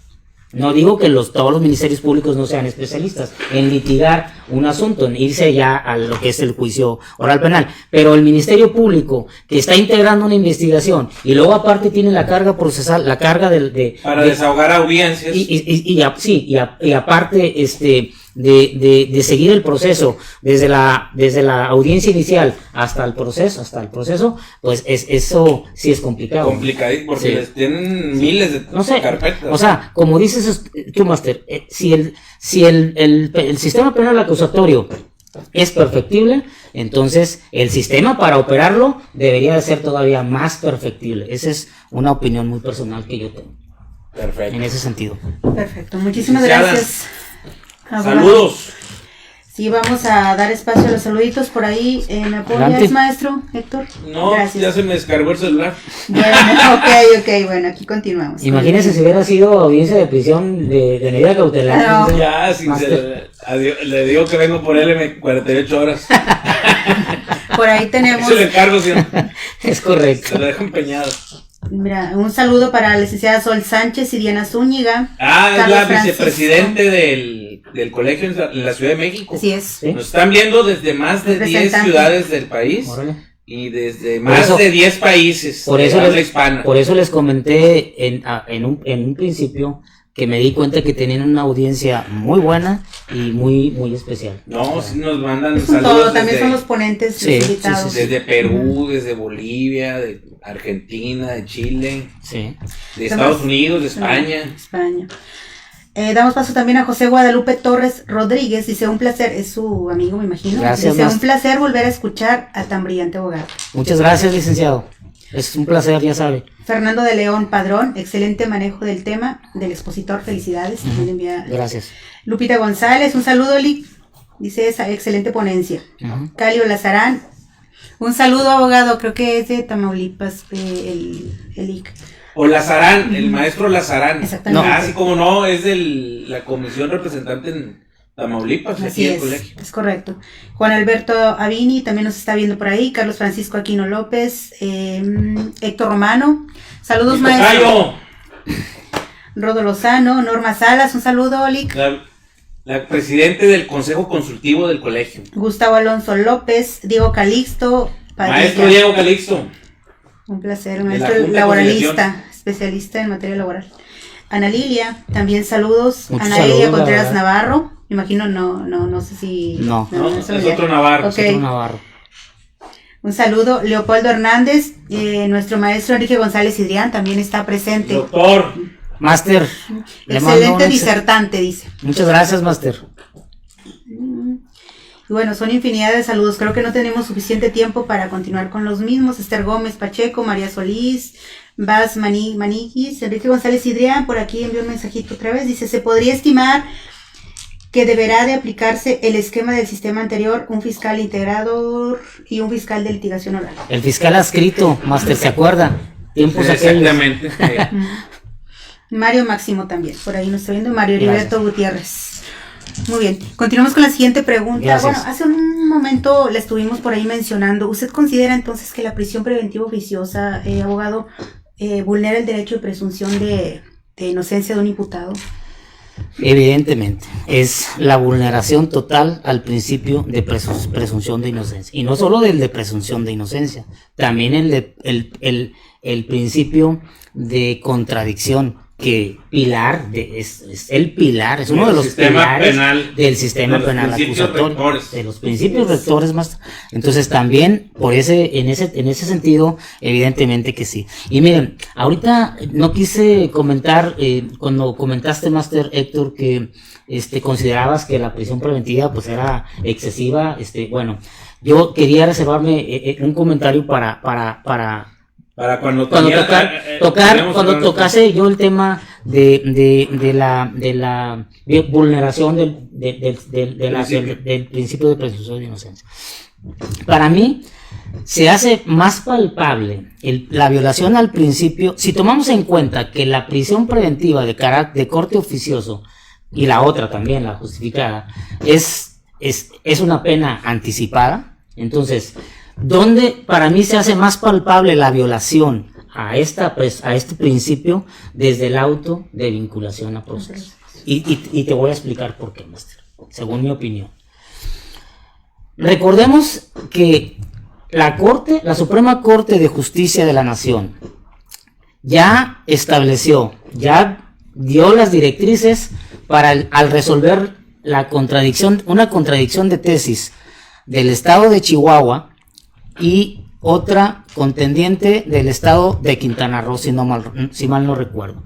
No digo que todos los ministerios públicos no sean especialistas en litigar un asunto, en irse ya a lo que es el juicio oral penal, pero el Ministerio Público que está integrando una investigación y luego aparte tiene la carga procesal, la carga para desahogar audiencias y aparte de seguir el proceso desde la audiencia inicial hasta el proceso, pues eso sí es complicado. Complicadito, porque sí. les tienen miles de carpetas. O sea, como dices tú, Master, si el sistema penal acusatorio es perfectible, entonces el sistema para operarlo debería de ser todavía más perfectible. Esa es una opinión muy personal que yo tengo. Perfecto. En ese sentido. Perfecto, muchísimas gracias. Saludos. Sí, vamos a dar espacio a los saluditos por ahí. ¿Me apoyas, maestro Héctor? No, gracias. Ya se me descargó el celular. Bueno, ok, bueno, aquí continuamos. Imagínese si hubiera sido audiencia de prisión de medida cautelar. No. Ya, le digo que vengo por él en 48 horas. Por ahí tenemos. Eso le encargo, señor. Es correcto. Se lo dejo empeñado. Mira, un saludo para la licenciada Sol Sánchez y Diana Zúñiga. Es la vicepresidente del colegio en la Ciudad de México. Así es. ¿Sí? Nos están viendo desde más de 10 ciudades del país. Órale. Y desde más de 10 países por de eso habla hispana. Por eso les comenté en un principio que me di cuenta que tenían una audiencia muy buena y muy especial. No, sí nos mandan saludos. Todo, también son los ponentes invitados. Sí. Desde Perú, desde Bolivia, de Argentina, de Chile, de Estados Unidos, de España. Damos paso también a José Guadalupe Torres Rodríguez. Dice, un placer, es su amigo, me imagino. Gracias, dice, un placer volver a escuchar a tan brillante abogado. Muchas gracias, licenciado. Es un placer, ya sabe. Fernando de León Padrón, excelente manejo del tema del expositor, felicidades. Gracias. Lupita González, un saludo, Lic. Dice, esa excelente ponencia. Calio Lazarán, un saludo, abogado, creo que es de Tamaulipas, el Lic. O Lazarán, el maestro Lazarán. Exactamente. Así como no, es de la comisión representante en Tamaulipas, así aquí el colegio. Es correcto. Juan Alberto Avini también nos está viendo por ahí. Carlos Francisco Aquino López, Héctor Romano. Saludos, maestro. Rodo Lozano, Norma Salas, un saludo, Olic. La presidente del Consejo Consultivo del colegio. Gustavo Alonso López, Diego Calixto. Padilla. Maestro Diego Calixto. Un placer, maestro laboralista, especialista en materia laboral. Ana Lilia, también saludos. Ana Lilia Contreras Navarro. Me imagino, no sé si... No, es otro Navarro. Okay. Es otro Navarro. Un saludo. Leopoldo Hernández, nuestro maestro Enrique González Idrián también está presente. Doctor. Máster. Excelente disertante, dice. Muchas gracias, máster. Y bueno, son infinidad de saludos. Creo que no tenemos suficiente tiempo para continuar con los mismos. Esther Gómez Pacheco, María Solís, Vaz Maniquis, Enrique González Idrián, por aquí envió un mensajito otra vez. Dice, ¿se podría estimar que deberá de aplicarse el esquema del sistema anterior, un fiscal integrador y un fiscal de litigación oral? El fiscal adscrito, máster, ¿se acuerda? Tiempos exactamente. Mario Máximo también, por ahí nos está viendo. Mario Heriberto Gutiérrez. Muy bien, continuamos con la siguiente pregunta. Gracias. Bueno, hace un momento la estuvimos por ahí mencionando. ¿Usted considera entonces que la prisión preventiva oficiosa, abogado, vulnera el derecho de presunción de inocencia de un imputado? Evidentemente, es la vulneración total al principio de presunción de inocencia. Y no solo del de presunción de inocencia, también el principio de contradicción, que es el pilar, es uno de los pilares del sistema penal acusatorio, de los principios rectores más. Entonces también en ese sentido, evidentemente que sí. Y miren, ahorita no quise comentar, cuando comentaste, Máster Héctor, que considerabas que la prisión preventiva pues era excesiva, bueno, yo quería reservarme un comentario para cuando tocase yo el tema de la vulneración del principio de presunción de inocencia. Para mí se hace más palpable la violación al principio si tomamos en cuenta que la prisión preventiva de corte oficioso y la otra también, la justificada, es una pena anticipada. Entonces, donde para mí se hace más palpable la violación a este principio desde el auto de vinculación a proceso. Y te voy a explicar por qué, máster, según mi opinión. Recordemos que la Suprema Corte de Justicia de la Nación ya estableció, ya dio las directrices para al resolver una contradicción de tesis del estado de Chihuahua y otra contendiente del estado de Quintana Roo, si mal no recuerdo.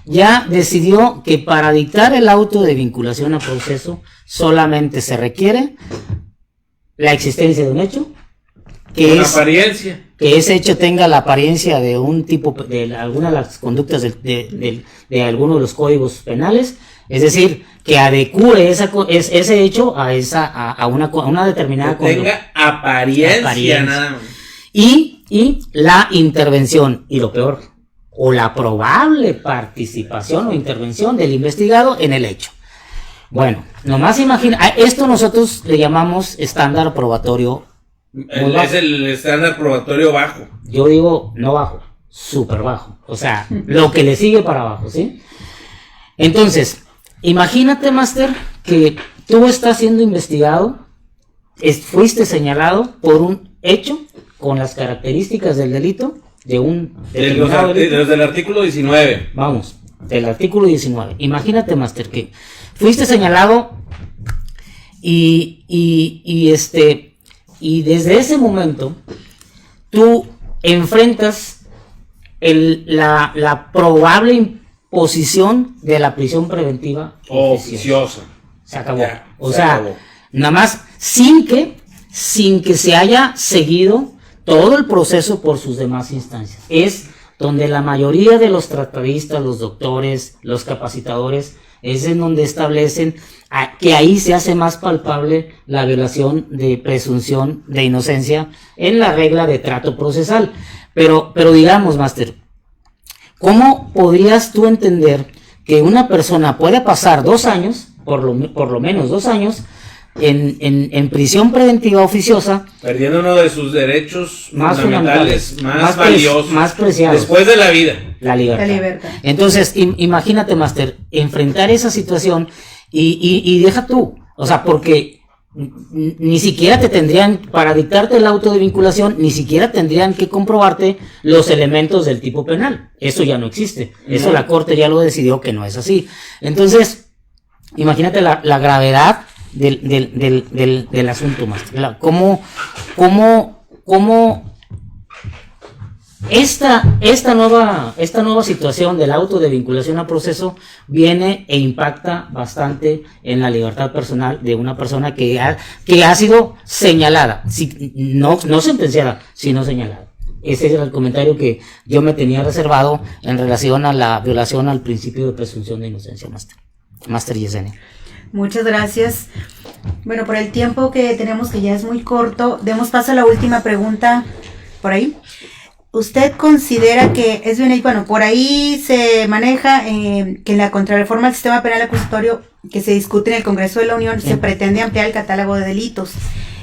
Ya decidió que para dictar el auto de vinculación a proceso solamente se requiere la existencia de un hecho, que ese hecho tenga la apariencia de un tipo, de alguna de las conductas de alguno de los códigos penales, es decir, que adecue ese hecho a una determinada conducta. Tenga apariencia nada más. Y la intervención, y lo peor, o la probable participación o intervención del investigado en el hecho. Bueno, nomás imagina, a esto nosotros le llamamos estándar probatorio. Es el estándar probatorio bajo. Yo digo no bajo, súper bajo. O sea, lo que le sigue para abajo, ¿sí? Entonces, imagínate, máster, que tú estás siendo investigado, fuiste señalado por un hecho con las características del delito de un determinado delito. Desde el artículo 19. Vamos, del artículo 19. Imagínate, máster, que fuiste señalado y desde ese momento tú enfrentas la probable imposición de la prisión preventiva oficiosa. Se acabó. Ya, acabó. Nada más sin que se haya seguido todo el proceso por sus demás instancias. Es donde la mayoría de los tratadistas, los doctores, los capacitadores, es en donde establecen que ahí se hace más palpable la violación de presunción de inocencia en la regla de trato procesal. Pero digamos, máster, ¿cómo podrías tú entender que una persona puede pasar 2 años, por lo menos 2 años, en prisión preventiva oficiosa, perdiendo uno de sus derechos más fundamentales, más valiosos, más preciados, después de la vida, la libertad? Entonces, imagínate, máster, enfrentar esa situación y deja tú, o sea, porque ni siquiera te tendrían, para dictarte el auto de vinculación, ni siquiera tendrían que comprobarte los elementos del tipo penal. Eso ya no existe. Eso la Corte ya lo decidió que no es así. Entonces, imagínate la gravedad del asunto, más. ¿Cómo esta nueva situación del auto de vinculación a proceso viene e impacta bastante en la libertad personal de una persona que ha sido señalada, no sentenciada, sino señalada? Ese era el comentario que yo me tenía reservado en relación a la violación al principio de presunción de inocencia, Máster Yesenia. Muchas gracias. Bueno, por el tiempo que tenemos, que ya es muy corto, demos paso a la última pregunta por ahí. ¿Usted considera que es bien, bueno, por ahí se maneja que en la contrarreforma al sistema penal acusatorio que se discute en el Congreso de la Unión se pretende ampliar el catálogo de delitos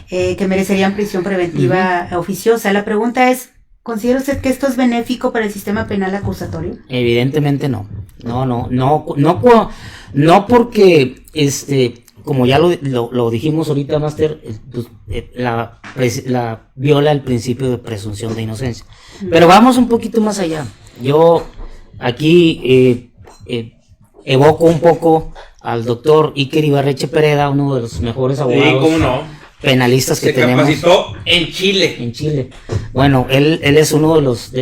que merecerían prisión preventiva oficiosa? La pregunta es, ¿considera usted que esto es benéfico para el sistema penal acusatorio? Evidentemente no. No porque como ya lo dijimos ahorita, máster, la viola el principio de presunción de inocencia. Pero vamos un poquito más allá. Yo aquí evoco un poco al doctor Iker Ibarreche Pereda, uno de los mejores abogados penalistas que tenemos. Se capacitó en Chile. En Chile. Bueno, él es uno de los...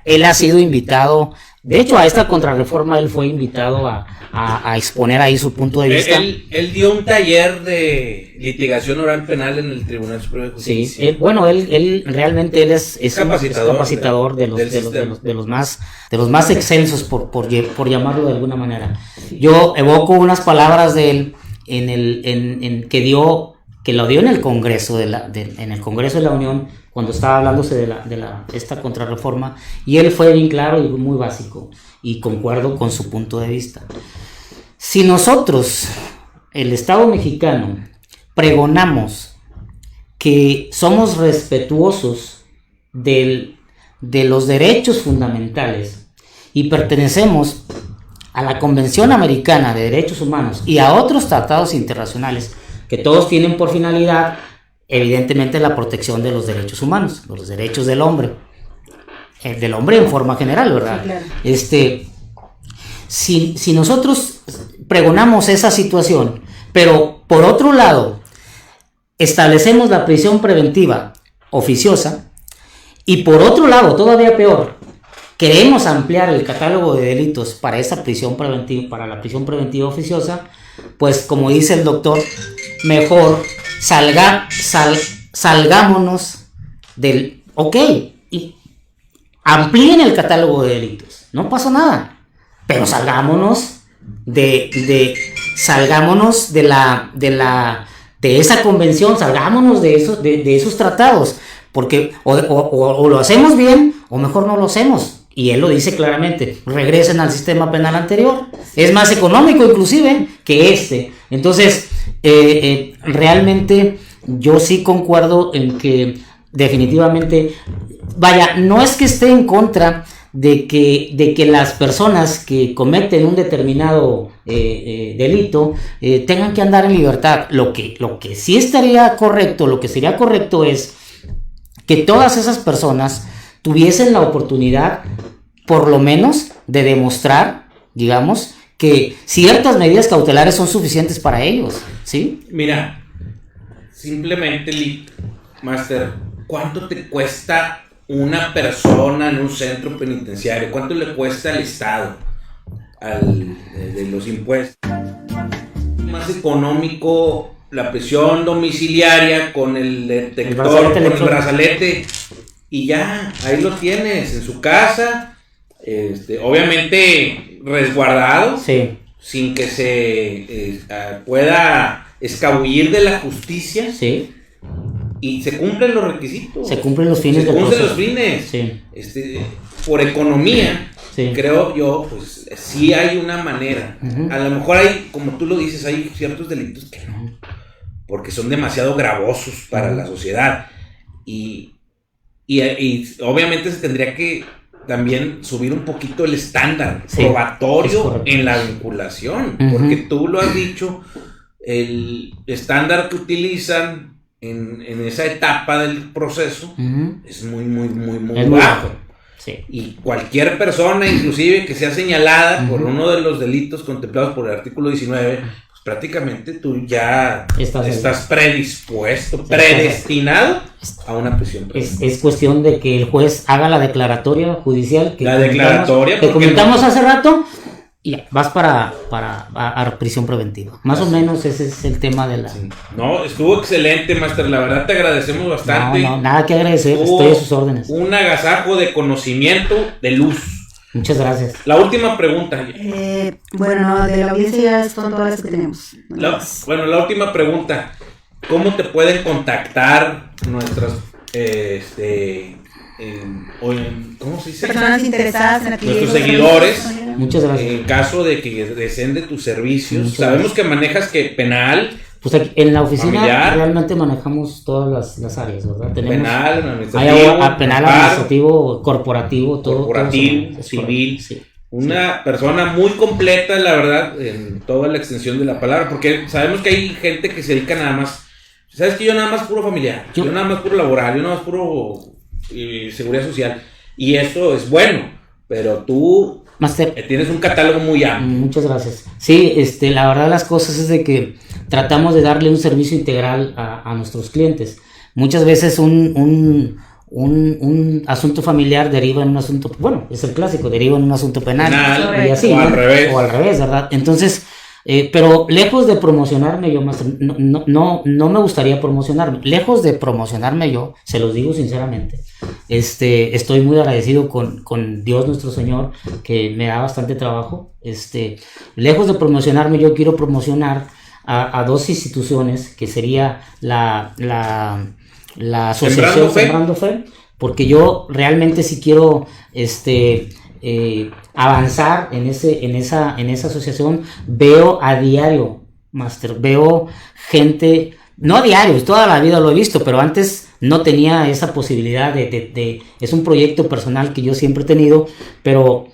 él ha sido invitado... De hecho, a esta contrarreforma él fue invitado a exponer ahí su punto de vista. Él dio un taller de litigación oral penal en el Tribunal Superior de Justicia. Sí, él realmente es capacitador de los más excelsos, por llamarlo de alguna manera. Yo evoco unas palabras de él que lo dio en el Congreso en el Congreso de la Unión, cuando estaba hablándose de esta contrarreforma, y él fue bien claro y muy básico, y concuerdo con su punto de vista. Si nosotros, el Estado mexicano, pregonamos que somos respetuosos de de los derechos fundamentales y pertenecemos a la Convención Americana de Derechos Humanos y a otros tratados internacionales que todos tienen por finalidad, evidentemente, la protección de los derechos humanos, los derechos del hombre en forma general, ¿verdad? Sí, claro. Si nosotros pregonamos esa situación, pero por otro lado establecemos la prisión preventiva oficiosa y por otro lado, todavía peor, queremos ampliar el catálogo de delitos para esa prisión preventiva, para la prisión preventiva oficiosa, pues como dice el doctor, mejor salgámonos del, ok, y amplíen el catálogo de delitos, no pasa nada, pero salgámonos de esa convención, salgámonos de esos tratados, porque o lo hacemos bien o mejor no lo hacemos. Y él lo dice claramente, regresen al sistema penal anterior, es más económico inclusive que este. Entonces, realmente yo sí concuerdo en que definitivamente, vaya, no es que esté en contra de que las personas que cometen un determinado delito tengan que andar en libertad. Lo que sí estaría correcto, lo que sería correcto es que todas esas personas tuviesen la oportunidad, por lo menos, de demostrar, digamos, que ciertas medidas cautelares son suficientes para ellos, ¿sí? Mira, simplemente, Master, ¿cuánto te cuesta una persona en un centro penitenciario? ¿Cuánto le cuesta al Estado de los impuestos? Más económico la prisión domiciliaria con el detector, con el brazalete, y ya, ahí lo tienes, en su casa, obviamente resguardado, sí, sin que se pueda escabullir de la justicia, sí, y se cumplen los requisitos. Se cumplen los fines del proceso. Se cumplen los fines. Sí. Por economía, sí, creo yo, pues sí hay una manera. A lo mejor hay, como tú lo dices, hay ciertos delitos que no, porque son demasiado gravosos para la sociedad. Y obviamente se tendría que también subir un poquito el estándar probatorio en la vinculación, porque tú lo has dicho, el estándar que utilizan en esa etapa del proceso es muy bajo. Sí. Y cualquier persona, inclusive que sea señalada por uno de los delitos contemplados por el artículo 19, pues prácticamente tú ya estás predestinado a una prisión preventiva. Es cuestión de que el juez haga la declaratoria judicial que comentamos hace rato, y ya, vas a prisión preventiva. Más o menos ese es el tema de la... Sí. No, estuvo excelente, Master. La verdad te agradecemos bastante. No, nada que agradecer, estoy a sus órdenes. Un agasajo de conocimiento, de luz. Muchas gracias. La última pregunta. Bueno, de la audiencia son todas las que tenemos. La última pregunta. ¿Cómo te pueden contactar nuestras... ¿cómo se dice? Personas interesadas en nuestros seguidores? Muchas gracias. En caso de que deseen de tus servicios. Sabemos que manejas penal. Pues aquí, en la oficina familiar, realmente manejamos todas las áreas, ¿verdad? Tenemos penal, administrativo, penal, administrativo, corporativo, todo civil. Sí. Una persona muy completa, la verdad, en toda la extensión de la palabra, porque sabemos que hay gente que se dedica nada más. ¿Sabes que yo nada más puro familiar? Yo nada más puro laboral, yo nada más puro seguridad social. Y eso es bueno, pero tú, Master, tienes un catálogo muy amplio. Muchas gracias. Sí, la verdad de las cosas es de que tratamos de darle un servicio integral a nuestros clientes. Muchas veces un asunto familiar deriva en un asunto, bueno, es el clásico, deriva en un asunto penal y así, o al revés, ¿verdad? Entonces, pero lejos de promocionarme yo, Master, no me gustaría promocionarme. Lejos de promocionarme yo, se los digo sinceramente, estoy muy agradecido con Dios nuestro Señor, que me da bastante trabajo. Lejos de promocionarme, yo quiero promocionar a dos instituciones, que sería la asociación Sembrando Fe, porque yo realmente sí quiero avanzar en esa asociación. Veo a diario, Master, veo gente, no a diario, toda la vida lo he visto, pero antes no tenía esa posibilidad es un proyecto personal que yo siempre he tenido, pero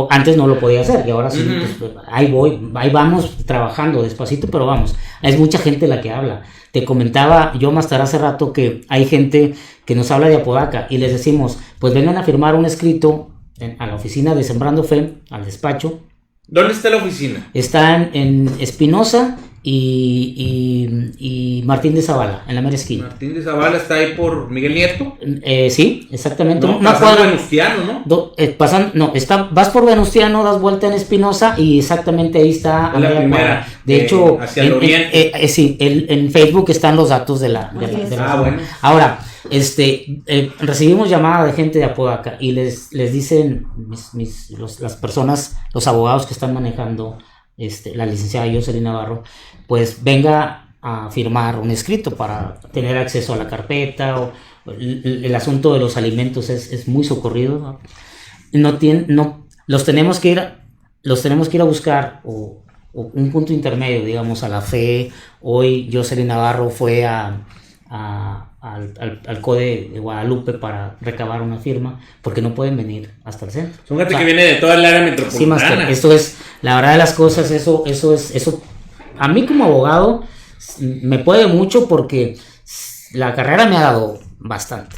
antes no lo podía hacer y ahora sí, pues, ahí vamos trabajando despacito, pero vamos, es mucha gente la que habla. Te comentaba yo más tarde hace rato que hay gente que nos habla de Apodaca y les decimos, pues vengan a firmar un escrito a la oficina de Sembrando Fe, al despacho. ¿Dónde está la oficina? Están en Espinosa y Martín de Zavala, en la mera esquina. Martín de Zavala está ahí por Miguel Nieto. Sí, exactamente. No, pasando Venustiano, ¿no? Vas por Venustiano, das vuelta en Espinosa y exactamente ahí está. La primera. De hecho, hacia el oriente. Sí, en Facebook están los datos de la bueno. Ahora, recibimos llamada de gente de Apodaca y les dicen las personas, los abogados que están manejando, la licenciada Jocelyn Navarro, pues venga a firmar un escrito para tener acceso a la carpeta. O el asunto de los alimentos es muy socorrido, ¿no? Los tenemos que ir a buscar o un punto intermedio, digamos, a la fe. Hoy Jocelyn Navarro fue al CODE de Guadalupe para recabar una firma porque no pueden venir hasta el centro. Son gente que viene de toda el área metropolitana. Sí, Master, esto es la verdad de las cosas. Eso a mí como abogado me puede mucho porque la carrera me ha dado bastante,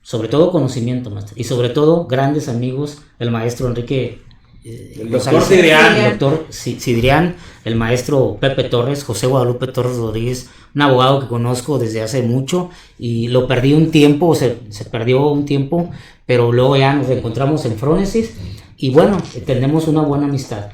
sobre todo conocimiento, Master, y sobre todo grandes amigos, el maestro Enrique, el doctor Cidrián, el doctor Cidrián, el maestro Pepe Torres, José Guadalupe Torres Rodríguez, un abogado que conozco desde hace mucho y lo perdí un tiempo, se perdió un tiempo, pero luego ya nos reencontramos en Frónesis y bueno, tenemos una buena amistad.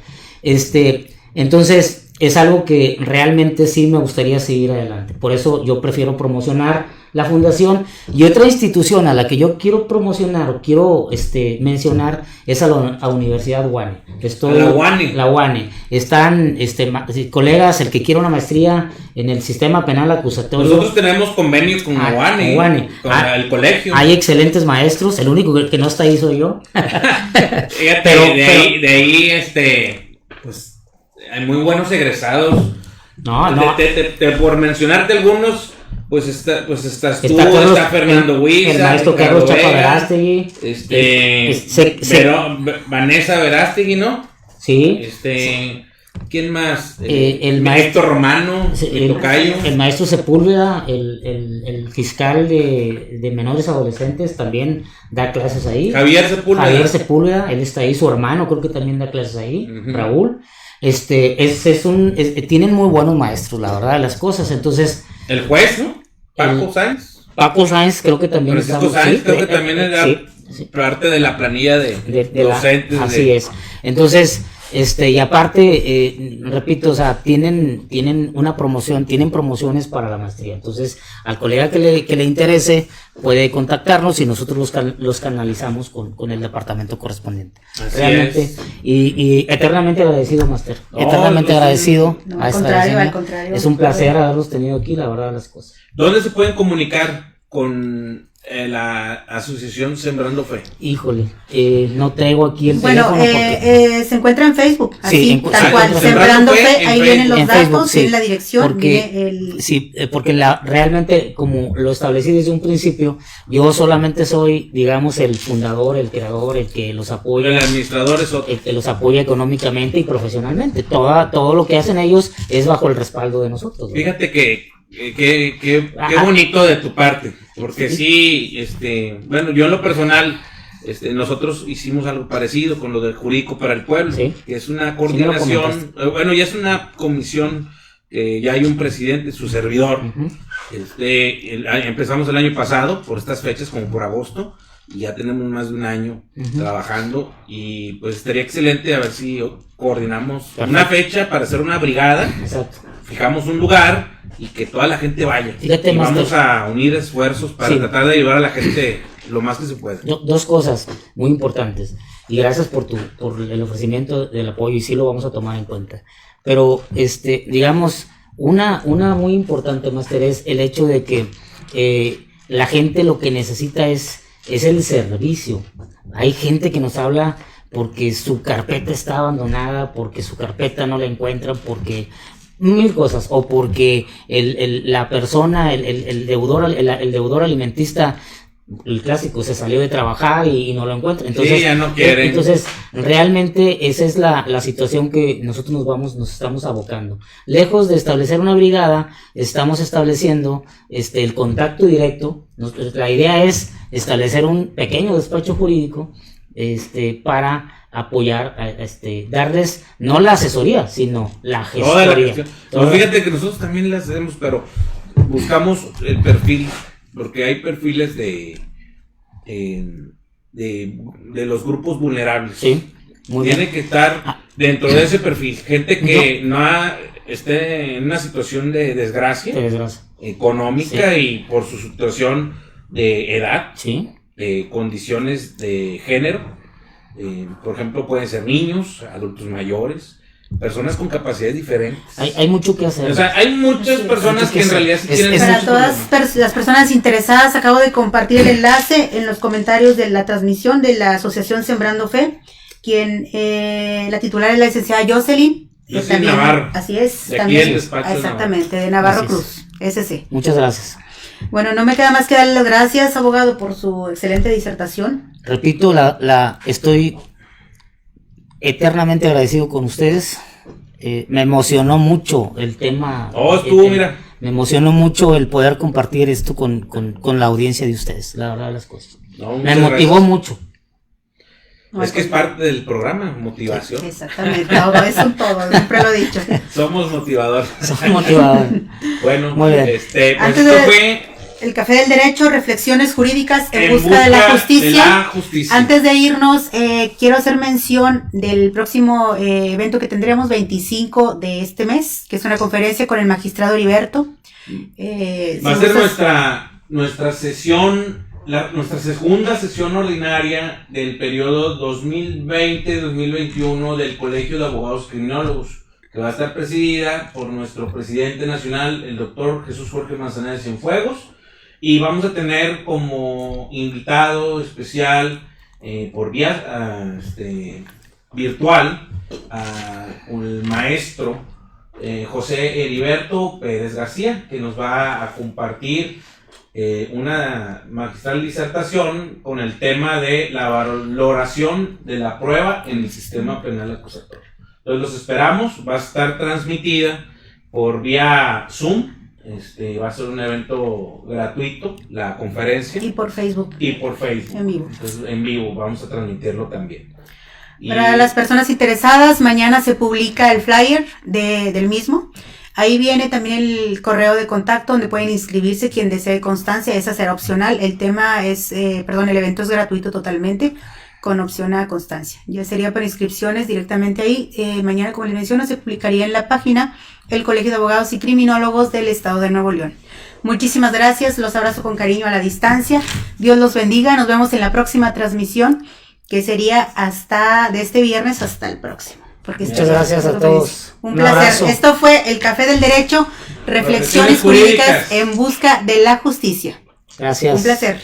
Entonces es algo que realmente sí me gustaría seguir adelante. Por eso yo prefiero promocionar la fundación. Y otra institución a la que yo quiero promocionar o quiero mencionar es a la Universidad UANE. La UANE. Están colegas, el que quiera una maestría en el sistema penal acusatorio. Nosotros tenemos convenios con la UANE, con el colegio. Hay excelentes maestros, el único que no está ahí soy yo. Fíjate, de ahí, pues hay muy buenos egresados. No. Por mencionarte algunos, pues estás tú, está Fernando Huiza, el maestro Carlos Chapa Verástegui, Vanessa Verástegui, ¿no? Sí. ¿Quién más? El maestro Romano, el tocayo. El maestro Sepúlveda, el fiscal de menores adolescentes, también da clases ahí. Javier Sepúlveda, él está ahí, su hermano creo que también da clases ahí, Raúl. Tienen muy buenos maestros, la verdad de las cosas. Entonces, el juez, ¿no? Paco Sáenz creo que también creo que también era parte de la planilla de docentes. Así es. Entonces, y aparte, repito, o sea, tienen una promoción, tienen promociones para la maestría. Entonces, al colega que le interese, puede contactarnos y nosotros los canalizamos con el departamento correspondiente. Así realmente es. Y eternamente agradecido, Master. Eternamente agradecido. Al contrario. Es un placer haberlos tenido aquí, la verdad de las cosas. ¿Dónde se pueden comunicar con la asociación Sembrando Fe? Híjole, no traigo aquí el teléfono. Se encuentra en Facebook, así, tal cual, Sembrando Fe, ahí vienen los datos, Facebook, viene la dirección, porque realmente, como lo establecí desde un principio, yo solamente soy, digamos, el fundador, el creador, el que los apoya. El administrador es otro. El que los apoya económicamente y profesionalmente. Todo lo que hacen ellos es bajo el respaldo de nosotros, ¿verdad? Fíjate qué bonito de tu parte, porque sí, bueno, yo en lo personal, nosotros hicimos algo parecido con lo del Jurídico para el Pueblo, ¿sí? Que es una coordinación, bueno, ya es una comisión, ya hay un presidente, su servidor. Uh-huh. Empezamos el año pasado, por estas fechas, como por agosto, y ya tenemos más de un año trabajando, y pues estaría excelente a ver si coordinamos una fecha para hacer una brigada. Exacto. Fijamos un lugar y que toda la gente vaya. Fíjate, y vamos a unir esfuerzos para tratar de ayudar a la gente lo más que se pueda. Dos cosas muy importantes, y gracias por el ofrecimiento del apoyo, y sí lo vamos a tomar en cuenta. Pero digamos, una muy importante, Master, es el hecho de que la gente lo que necesita es el servicio. Hay gente que nos habla porque su carpeta está abandonada, porque su carpeta no la encuentran, porque mil cosas, o porque la persona, el deudor alimentista, el clásico, se salió de trabajar y no lo encuentra. Entonces, sí, ya no quieren. Entonces, realmente esa es la situación que nosotros nos estamos abocando. Lejos de establecer una brigada, estamos estableciendo el contacto directo. La idea es establecer un pequeño despacho jurídico para apoyar, darles no la asesoría, sino la gestoría. Pues fíjate que nosotros también la hacemos, pero buscamos el perfil, porque hay perfiles de los grupos vulnerables. Sí, muy Tiene bien. que estar dentro de ese perfil, gente que esté en una situación de desgracia, económica, sí, y por su situación de edad, sí, de condiciones de género. Por ejemplo, pueden ser niños, adultos mayores, personas con capacidades diferentes. Hay mucho que hacer. O sea, hay muchas personas que en realidad sí tienen para todas las personas interesadas, acabo de compartir el enlace en los comentarios de la transmisión de la Asociación Sembrando Fe, quien la titular es la licenciada Jocelyn. También, Navarro. Así es. De también, aquí el despacho exactamente, de Navarro Cruz, SC. Muchas gracias. Bueno, no me queda más que darle las gracias, abogado, por su excelente disertación. Repito, estoy eternamente agradecido con ustedes. Me emocionó mucho el tema. Mira. Me emocionó mucho el poder compartir esto con la audiencia de ustedes, la verdad de las cosas. Me motivó mucho. Es que es parte del programa, motivación. Sí, exactamente, eso es todo, siempre lo he dicho. Somos motivadores. Somos motivadores. Bueno, muy bien. Pues antes esto fue El Café del Derecho, reflexiones jurídicas en busca de la justicia. Antes de irnos, quiero hacer mención del próximo evento que tendremos 25 de este mes, que es una conferencia con el magistrado Heriberto. Va a ser nuestra sesión, nuestra segunda sesión ordinaria del periodo 2020-2021 del Colegio de Abogados Criminólogos, que va a estar presidida por nuestro presidente nacional, el doctor Jesús Jorge Manzanero Cienfuegos. Y vamos a tener como invitado especial por vía virtual al maestro José Heriberto Pérez García, que nos va a compartir una magistral disertación con el tema de la valoración de la prueba en el sistema penal acusatorio. Entonces los esperamos, va a estar transmitida por vía Zoom. Va a ser un evento gratuito, la conferencia. Y por Facebook. En vivo. Entonces, en vivo, vamos a transmitirlo también. Para las personas interesadas, mañana se publica el flyer del mismo. Ahí viene también el correo de contacto donde pueden inscribirse quien desee constancia. Esa será opcional. El evento es gratuito totalmente, con opción a constancia. Ya sería para inscripciones directamente ahí. Mañana, como les menciono, se publicaría en la página el Colegio de Abogados y Criminólogos del Estado de Nuevo León. Muchísimas gracias, los abrazo con cariño a la distancia. Dios los bendiga, nos vemos en la próxima transmisión, que sería hasta de este viernes hasta el próximo. Muchas gracias a todos. Un placer. Abrazo. Esto fue el Café del Derecho, reflexiones jurídicas en busca de la justicia. Gracias. Un placer.